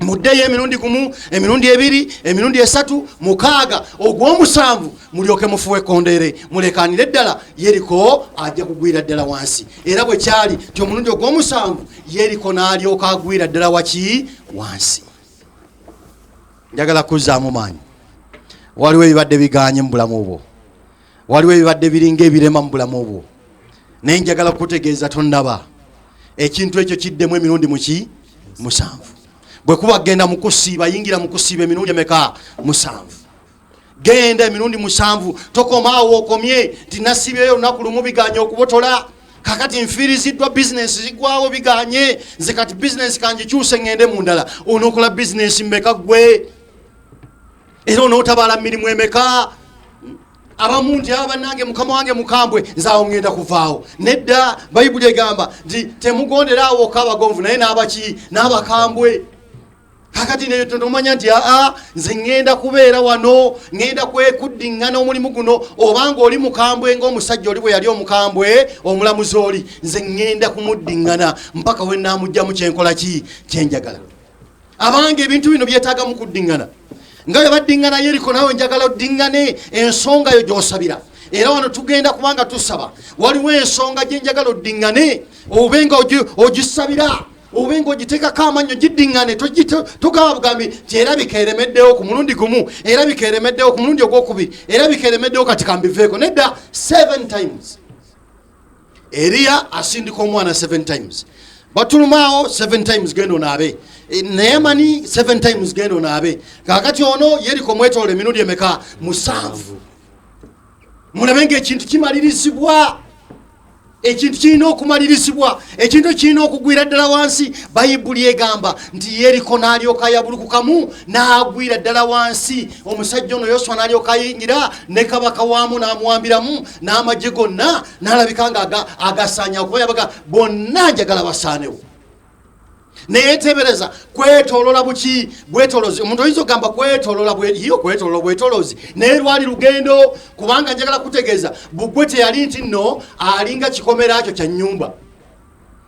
Muddeyo emirundi gumu, emirundi ebiri, emirundi esatu, mukaaga, ogw'omusanvu mulyoke mufuwe ekkondeere, mulekaanire ddala Yeriko ajja kugwira ddala wansi. Era bwe kyali ti omulundi ogw'omusanvu Yeriko n'alyoka agwira ddala waki? Wansi. Njagala kuzzaamu maanyi. Waliwo ebibadde biganye mu bulamu bwo, waliwo ebibadde biringa ebirema mu bulamu bwo, naye njagala kutegeeza tonnaba ekintu ekyo kiddemu emirundi musanvu. Bwe kuba genda mu kusiiba, yingira mu kusiiba emirundi emeka? Musanvu. Genda emirundi musanvu. Tokomaawo okomye nti nasiibyeyo olunaku lumu biganye okubotola. Kakati nfiiriziddwa bizinesi zigwawo biganye, nze kati bizinesi kangikyuse ngende mu ndala. Onookola bizinesi mmeka gwe? Era onootabaala mirimu emeka? Abamu nti bannange mukama wange mukambwe, nzaawo ngenda kuvaawo. Nedda, bayibuli egamba nti temugonderawo okabagonvu naye n'abaki? N'abakambwe. Kakati neyo tomanya nti nze ngenda kubeera wano, ngenda kwekuddingana omulimu guno. Obanga oli mukambwe ng'omusajja oli bwe yali omukambwe omulamuzi oli, nze ngenda kumuddingana mpaka we naamugjamu kyenkola ki? Kyenjagala. Abange ebintu bino byetaaga mu kuddingana. Nga bwe baddingana Yeriko, nawe njagala oddingane ensonga yo gy'osabira. Era wano tugenda kubanga tusaba, waliwo ensonga gye njagala oddingane, obenga ogisabira, obenga ogiteekako amannyo giddingane. Togaba bugambi nti erabika eremeddewo ku mulundi gumu, erabika eremeddewo ku mulundi ogwokubiri, erabika eremeddewo kati kambiveeko. Nedda, 7 times. Eriya asindika omwana 7 times. Batulumaawo 7 times genda onaabe. Naamani 7 times genda onaabe. Kakati ono Yeriko mwetoola emirundi emeka? Musanvu. Mulabe ng'ekintu kimalirizibwa. Ekintu kirina okumalirizibwa, ekintu kirina okugwira ddala wansi. Bayibuli egamba nti Yeriko n'alyoka yabulukukamu n'agwira ddala wansi. Omusajja ono Yoswa n'alyoka ayingira ne kabaka waamu n'amuwambiramu n'amagye gonna n'alabika nga agasaanya okuba yabaga bonna njagala basaanewo. Naye tebereza kwetolola buki? Bwetolozi. Omuntu oyinza okugamba kwetolola bwetolozi naye lwali lugendo, kubanga njagala kutegeeza Bugwe teyali nti nno alinga kikomera kyo kya nnyumba,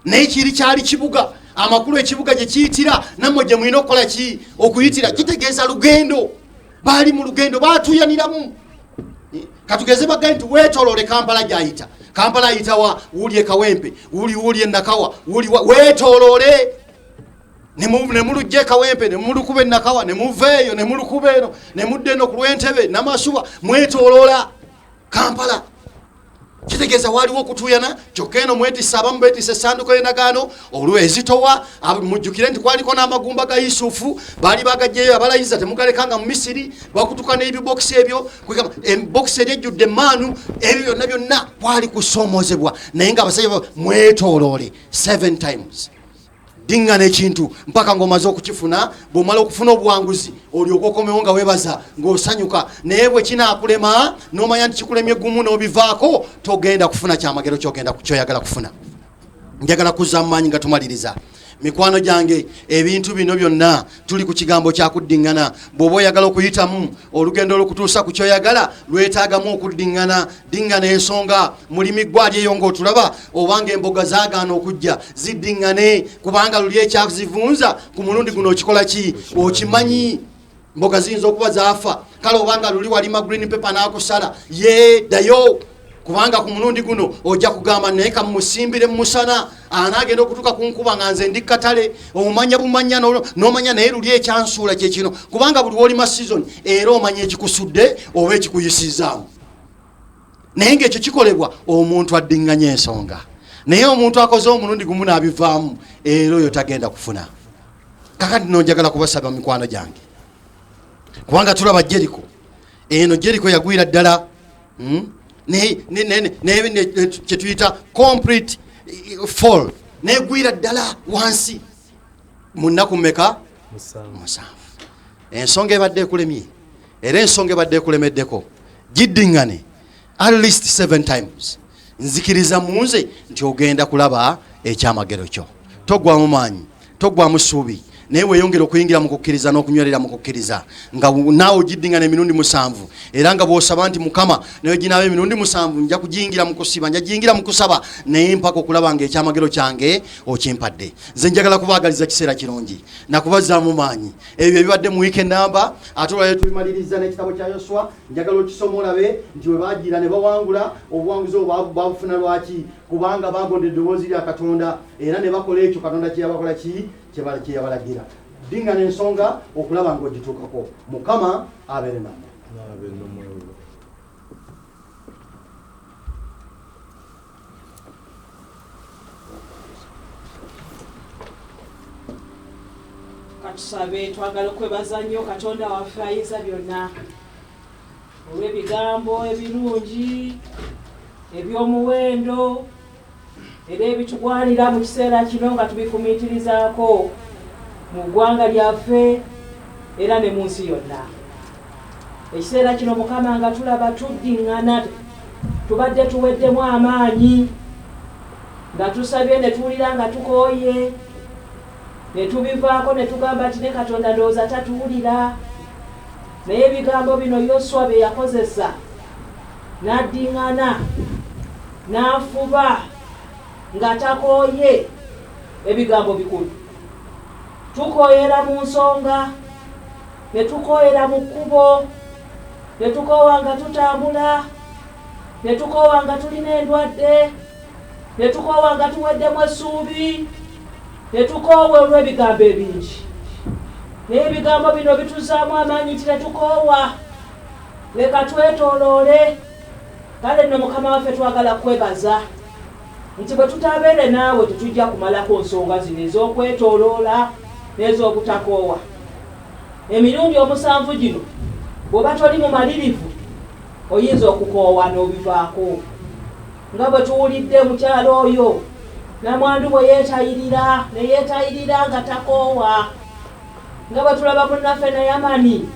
naye kiri kyali kibuga. Amakulu ekibuga gye kiyitira nammwe gye mulina okukola ki? Okuyitira. Kitegeeza lugendo. Baali mu lugendo, baatuyaniramu. Katugeze bagamba nti weetolole Kampala gy'ayita. Kampala ayita wa? Wuli e Kawempe, wuli e Nakawa, weetolole. Ne mulujje Kawempe, ne mulukube Nakawa, ne muveeyo, ne mulukube eno, ne mudde eno ku Lwentebe n'Amasuba, mwetoloola Kampala. Kitegeeza waliwo okutuyana, kyokka eno mwetisa abamu beetisa essanduko y'endagaano olw'ezitowa. Mujjukire nti kwaliko n'amagumba ga Yusufu, baali bagajjeyo abalayiza temugalekanga mu Misiri, bakutuka n'ebibokisi ebyo, ebokisi eryejjudde emmaanu, ebyo byonna kwali kusoomoozebwa. Naye ng'abasajja mwetoloole 7 times. Dingana ekintu mpaka ng'omaze okukifuna. Bw'omala okufuna obuwanguzi olyoka okomewo nga weebaza ng'osanyuka. Naye bwe kinaakulema n'omanya nti kikulemye gumu n'obivaako, togenda kufuna kyamagero kyoyagala kufuna. Njagala kuzza mu maanyi nga tumaliriza. Mikwano gyange, ebintu bino byonna tuli ku kigambo kya kuddingana. Bw'oba oyagala okuyitamu olugendo olw'okutuusa ku kyoyagala lwetaagamu okuddingana. Dingana ensonga. Mulimi gwali eyo ng'otulaba, obanga emboga zaagaana okujja ziddingane, kubanga luli ekyazivunza ku mulundi guno okikola ki? Okimanyi. Mboga ziyinza okuba zaafa. Kale obanga luli walima green pepper n'akusala, ddayo. Kubanga ku mulundi guno ojja kugamba naye kamusimbire musana, anaagenda okutuuka ku nkuba nga nze ndi katale. Omanya bumanya n'omanya naye luli ekyansuula kye kino, kubanga buli wolima season era omanya ekikusudde oba ekikuyisizaamu. Naye ng'ekyo kikolebwa omuntu addinganya ensonga. naye omuntu akoze omulundi gumu n'abivaamu era oyo tagenda kufuna. Kakati nonjagala kubasaba mikwano gyange kubanga tulaba Jeriko eno Jeriko yagwira ddala kyetuyita complete fall negwira ddala wansi mu nnaku mmeka 7. Ensonga ebadde ekulemye era ensonga ebadde ekulemeddeko giddingane at least 7 times. Nzikiriza munze nti ogenda kulaba ekyamagero kyo. Togwamu maanyi, togwamu ssuubi, naye weeyongera okuyingira mu kukkiriza n'okunywerera mu kukkiriza nga naawe ogiddingana emirundi 7 era nga bw'osaba nti Mukama naye ginaaba emirundi 7 nja kugiyingira mu kusiba, nja giyingira mu kusaba naye mpaka okulaba nga ekyamagero kyange okimpadde. Nze njagala kubaagaliza kiseera kirungi nakubazaamu maanyi. Ebyo ebibadde mu weekend namba ate olwayo tubimaliriza n'ekitabo kya Yoswa. Njagala okisoma olabe nti we baagira ne bawangula obuwanguzi obwo baabufuna lwaki? Kubanga baagondedde eddoboozi lya Katonda era ne bakola ekyo Katonda kye yabakola kyeyabalagira. Dingana ensonga okulaba ng'ogituukako. Mukama abeere nammwe.
Katusabe twagala okwebaza nnyo Katonda waffe ayinza byonna olw'ebigambo ebirungi eby'omuwendo era ebitugwanira mu kiseera kino nga tubifumiitirizaako mu ggwanga lyaffe era ne mu nsi yonna. Ekiseera kino Mukama nga tulaba tuddiŋŋana tubadde tuweddemu amaanyi nga tusabye ne tuwulira nga tukooye ne tubivaako ne tugamba nti ne Katonda ndowooza tatuwulira. Naye ebigambo bino Yoswa bye yakozesa n'addiŋŋana n'afuba nga takooye ebigambo bikulu. Tukooyera mu nsonga, ne tukooyera mu kkubo, ne tukoowa nga tutambula, ne tukoowa nga tulina endwadde, ne tukoowa nga tuweddemu essuubi, ne tukoowa olw'ebigambo ebingi. Naye ebigambo bino bituzaamu amaanyi nti ne tukoowa. Leka twetooloole. Kale nno Mukama waffe twagala kwebaza nti bwe tutabeere naawe tetujja kumalako nsonga zino ez'okwetooloola n'ez'obutakoowa. Emirundi 7 gino bw'oba toli mu malirivu oyinza okukoowa n'obivaako. Nga bwe tuwulidde mukyalo oyo namwandu bwe yeetayirira ne yeetayirira nga takoowa. Nga bwe tulaba munnaffe Nayamani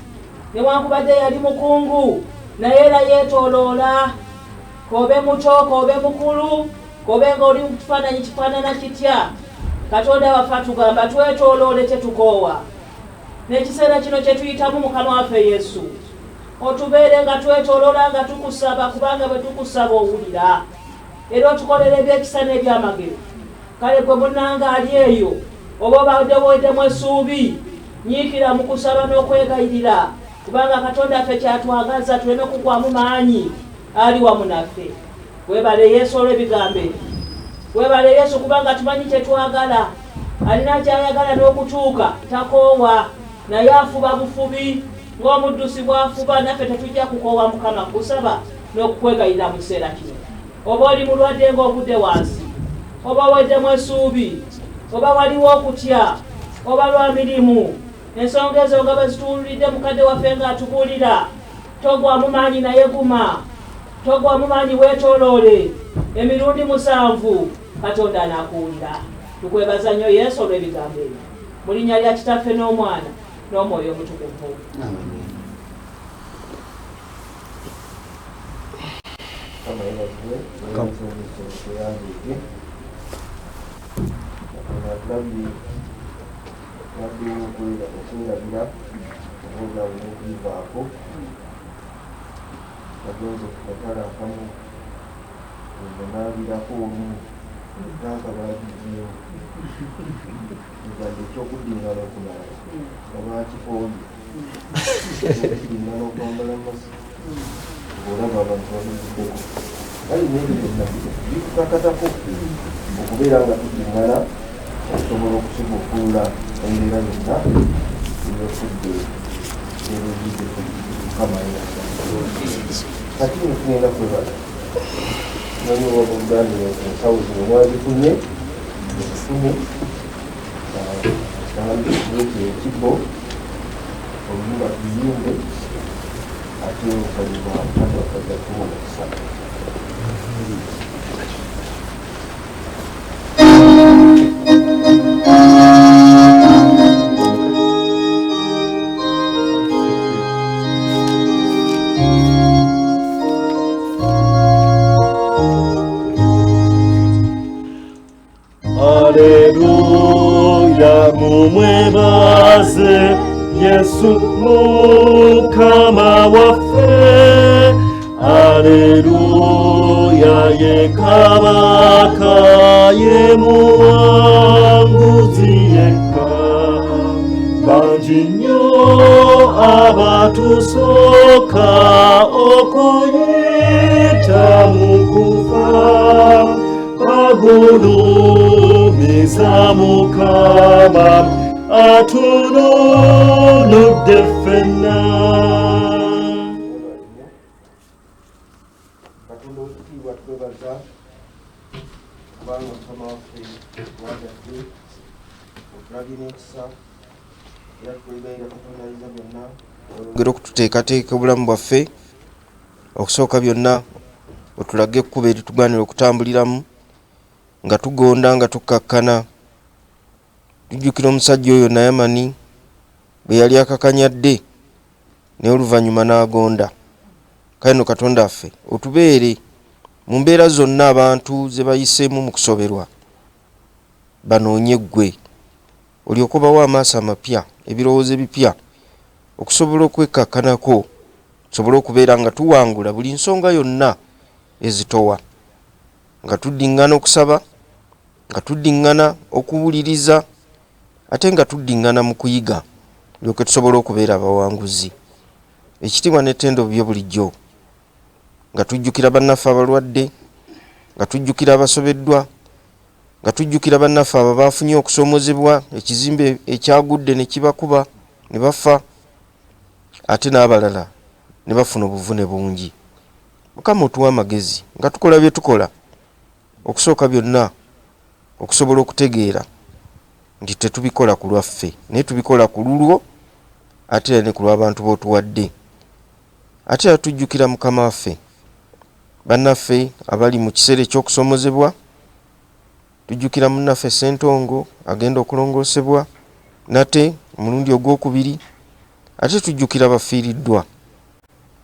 newankubadde yali mukungu naye era yeetooloola. Kobe muto kobe mukulu kobe ng'oli mu kifaananyi kifaanana kitya, Katonda waffe atugamba twetooloole tetukoowa. N'ekiseera kino kye tuyitamu Mukama waffe Yesu otubeere nga twetooloola nga tukusaba kubanga bwe tukusaba owulira era otukolera ebyekisa n'ebyamagero. Kale gwe munnanga ali eyo oba obadde weddemu essuubi nyiikira mu kusaba n'okwegayirira kubanga Katonda affe kyatwagaza tuleme kugwamu maanyi ali wamu naffe. Webale Yesu olw'ebigambo ebyo. Webale Yesu kubanga tumanyi kyetwagala. Alina kyayagala n'okutuuka takoowa naye afuba bufubi ng'omuddusi bw'afuba. Naffe tetujja kukoowa Mukama kusaba n'okukwegayirira mu kiseera kino. Oba oli mulwadde ng'ogudde wansi, oba weddemu essuubi, oba waliwo okutya, oba lwa mirimu, ensonga ezo nga bwe zituwulidde mukadde waffe ng'atubuulira, togwamu maanyi naye guma. Togwamu maanyi weetooloole emirundi 7 Katonda anaakuwulira. Tukwebaza nnyo Yesu olw'ebigambo ebyo mu linnya lya Kitaffe n'Omwana n'Omwoyo Omutukuvu.
Kajonze kukatala akamu nabirako olumu etanka bagiziyo nzadde ekyokudingana okulala abakifoondi okudingana okwambala masi ng'olaba abantu babiziddeko kale nebyo byonna bikukakatako okubeera nga tudingana okusobola okusiga okuula embeera yonna ey'okudde ebizidde Mukama yasa kati tugenda kwebaza nani wabugani ensawo zino mwazifunye ezifunye kandi ekibo olumba tuyimbe ate okaliba kandi akajja kuwona kisana
Aleluya, mumwebaze Yesu mukama waffe. Aleluya, ye kabaka ye muwanguzi yekka. Bangi nnyo abatusooka okuyita mu kufa. Agulumiza mukama atunuludde ffenna.
Katonda wekitiibwa twebaza kubanga mukama waffe twagadde otulabye n'ekisa era twegayira Katonda ayinza byonna olwongera okututeekateeka obulamu bwaffe. Okusooka byonna otulage ekkubo eritugwanira okutambuliramu nga tugonda nga tukkakkana. Tujjukira omusajja oyo Nayamani bwe yali akakanyadde naye oluvannyuma n'agonda. Kale no Katonda waffe otubeere mu mbeera zonna abantu ze bayiseemu mu kusoberwa banoonye ggwe, olyoke obawo amaaso amapya, ebirowoozo ebipya okusobola okwekkakkanako, tusobole okubeera nga tuwangula buli nsonga yonna ezitowa, nga tuddiŋŋana okusaba, nga tuddiŋŋana okuwuliriza, ate nga tuddiŋŋana mu kuyiga, olyoke tusobole okubeera abawanguzi. Ekitiibwa n'ettendo byo bulijjo, nga tujjukira bannaffe abalwadde, nga tujjukira abasobeddwa, nga tujjukira bannaffe abo baafunye okusoomozebwa, ekizimbe ekyagudde ne kibakuba ne bafa, ate n'abalala ne bafuna obuvune bungi. Mukama otuwa amagezi nga tukola bye tukola, okusooka byonna okusobola okutegeera nti tetubikola ku lwaffe naye tubikola ku lulwo, ate era ne ku lw'abantu b'otuwadde. Ate era tujjukira Mukama waffe bannaffe abali mu kiseera eky'okusoomozebwa. Tujjukira munnaffe Ssentongo agenda okulongoosebwa nate omulundi ogwokubiri. Ate tujjukira abafiiriddwa,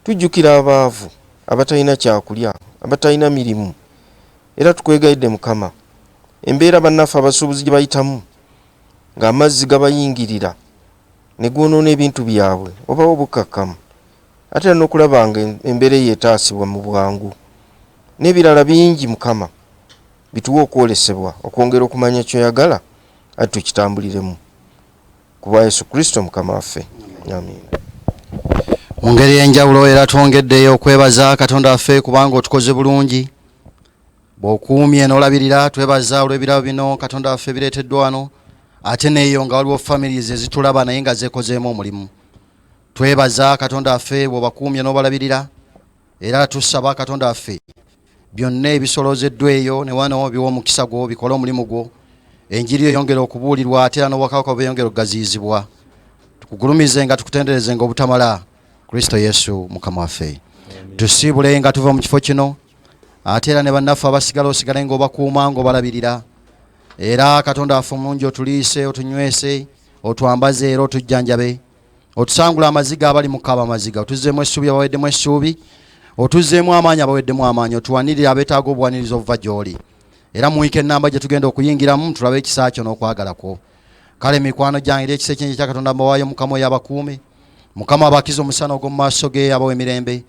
tujjukira abaavu abatalina kyakulya, abatalina mirimu. Era tukwegayidde Mukama, embeera bannaffe abasuubuzi gye bayitamu ng'amazzi gabayingirira ne gwonoona ebintu byabwe, obawo obukkakkamu, ate n'okulaba nga embeera yeetaasibwa mu bwangu, n'ebirala bingi Mukama bituwe okwolesebwa, okwongera okumanya ky'oyagala ate tukitambuliremu. Ku bwa Yesu Kristo Mukama waffe, amiina.
Mu ngeri y'enjawulo era twongeddeyo okwebaza Katonda waffe kubanga otukoze bulungi, bw'okuumye n'olabirira. Twebaza olw'ebirabo bino Katonda waffe bireeteddwa wano, ate neeyo nga waliwo families ezitulaba naye nga zeekozeemu omulimu. Twebaza Katonda waffe bw'obakuumye n'obalabirira, era tusaba Katonda waffe byonna ebisolozeddwa eyo ne wano biwa omukisa gwo, bikole omulimu gwo, enjiri eyongera okubuulirwa, ate era n'obwakabaka bweyongera okugaziizibwa. Tukugulumize nga tukutendereze nga obutamala, Kristo Yesu Mukama waffe. Tusiibule nga tuva mu kifo kino, ate era ne bannaffe abasigala osigale ng'obakuuma ng'obalabirira. Era Katonda waffe omulungi otuliise, otunywese, otwambaze era otujjanjabe, otusangula amaziga abali mu kaaba amaziga, otuzzeemu essuubi abaweddemu essuubi, otuzzeemu amaanyi abaweddemu amaanyi, otuwanirire abeetaaga obuwaniriza obuva gy'oli. Era mu wiiki ennamba gye tugenda okuyingiramu tulabe ekisa kyo n'okwagala kwo. Kale mikwano gyange era ekisa eky'enje kya Katonda mbawaayo Mukama oyo abakuume, Mukama abakize omusana ogw'omu maaso ge, abawa emirembe.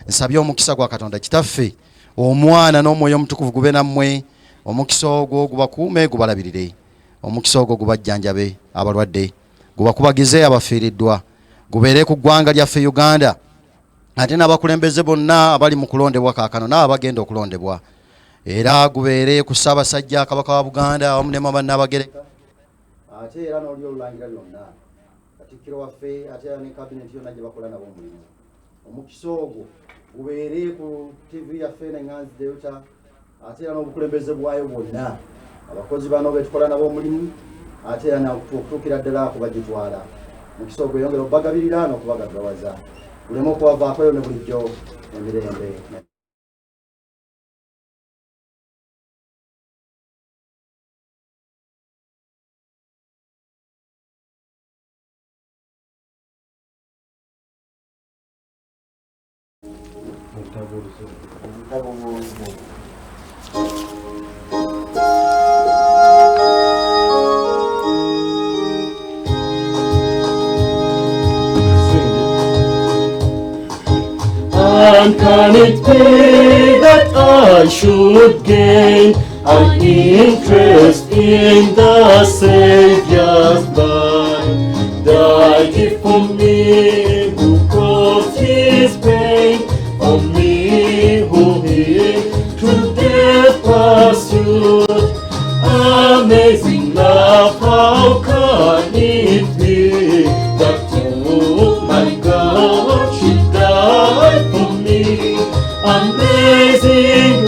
Nsabye omukisa gwa Katonda Kitaffe, Omwana n'Omwoyo Omutukuvu gube nammwe. Omukisa ogwo gubakuume, gubalabirire. Omukisa ogwo gubajjanjabe abalwadde, gubakubagize abafiiriddwa, gubeere ku ggwanga lyaffe Uganda, ate n'abakulembeze bonna abali mu kulondebwa kaakano n'abagenda okulondebwa. Era gubeere ku Ssaabasajja Kabaka wa Buganda awamu ne Bannabagereka, ate era n'oli olulangira lyonna, Katikkiro waffe, ate era ne kabineti yonna gye bakola nabo omulimu. Omukisa ogwo gubeere ku TV yaffe n'Enganzi Delta,
ate era n'obukulembeze bwayo bwonna abakozi bano betukola nabo omulimu ate era nakutuukira ddala kubagitwala mukisa ogwo yongera okubagabirira n'okubagaggawaza bulemu okubavaakoyo ne bulijjo emirembe.
And can it be that I should gain an interest in the Saviour's blood? Died he for me who caused his pain, for me who he to death pursued. Amazing love, how can it be that oh my God should die for me? Amazing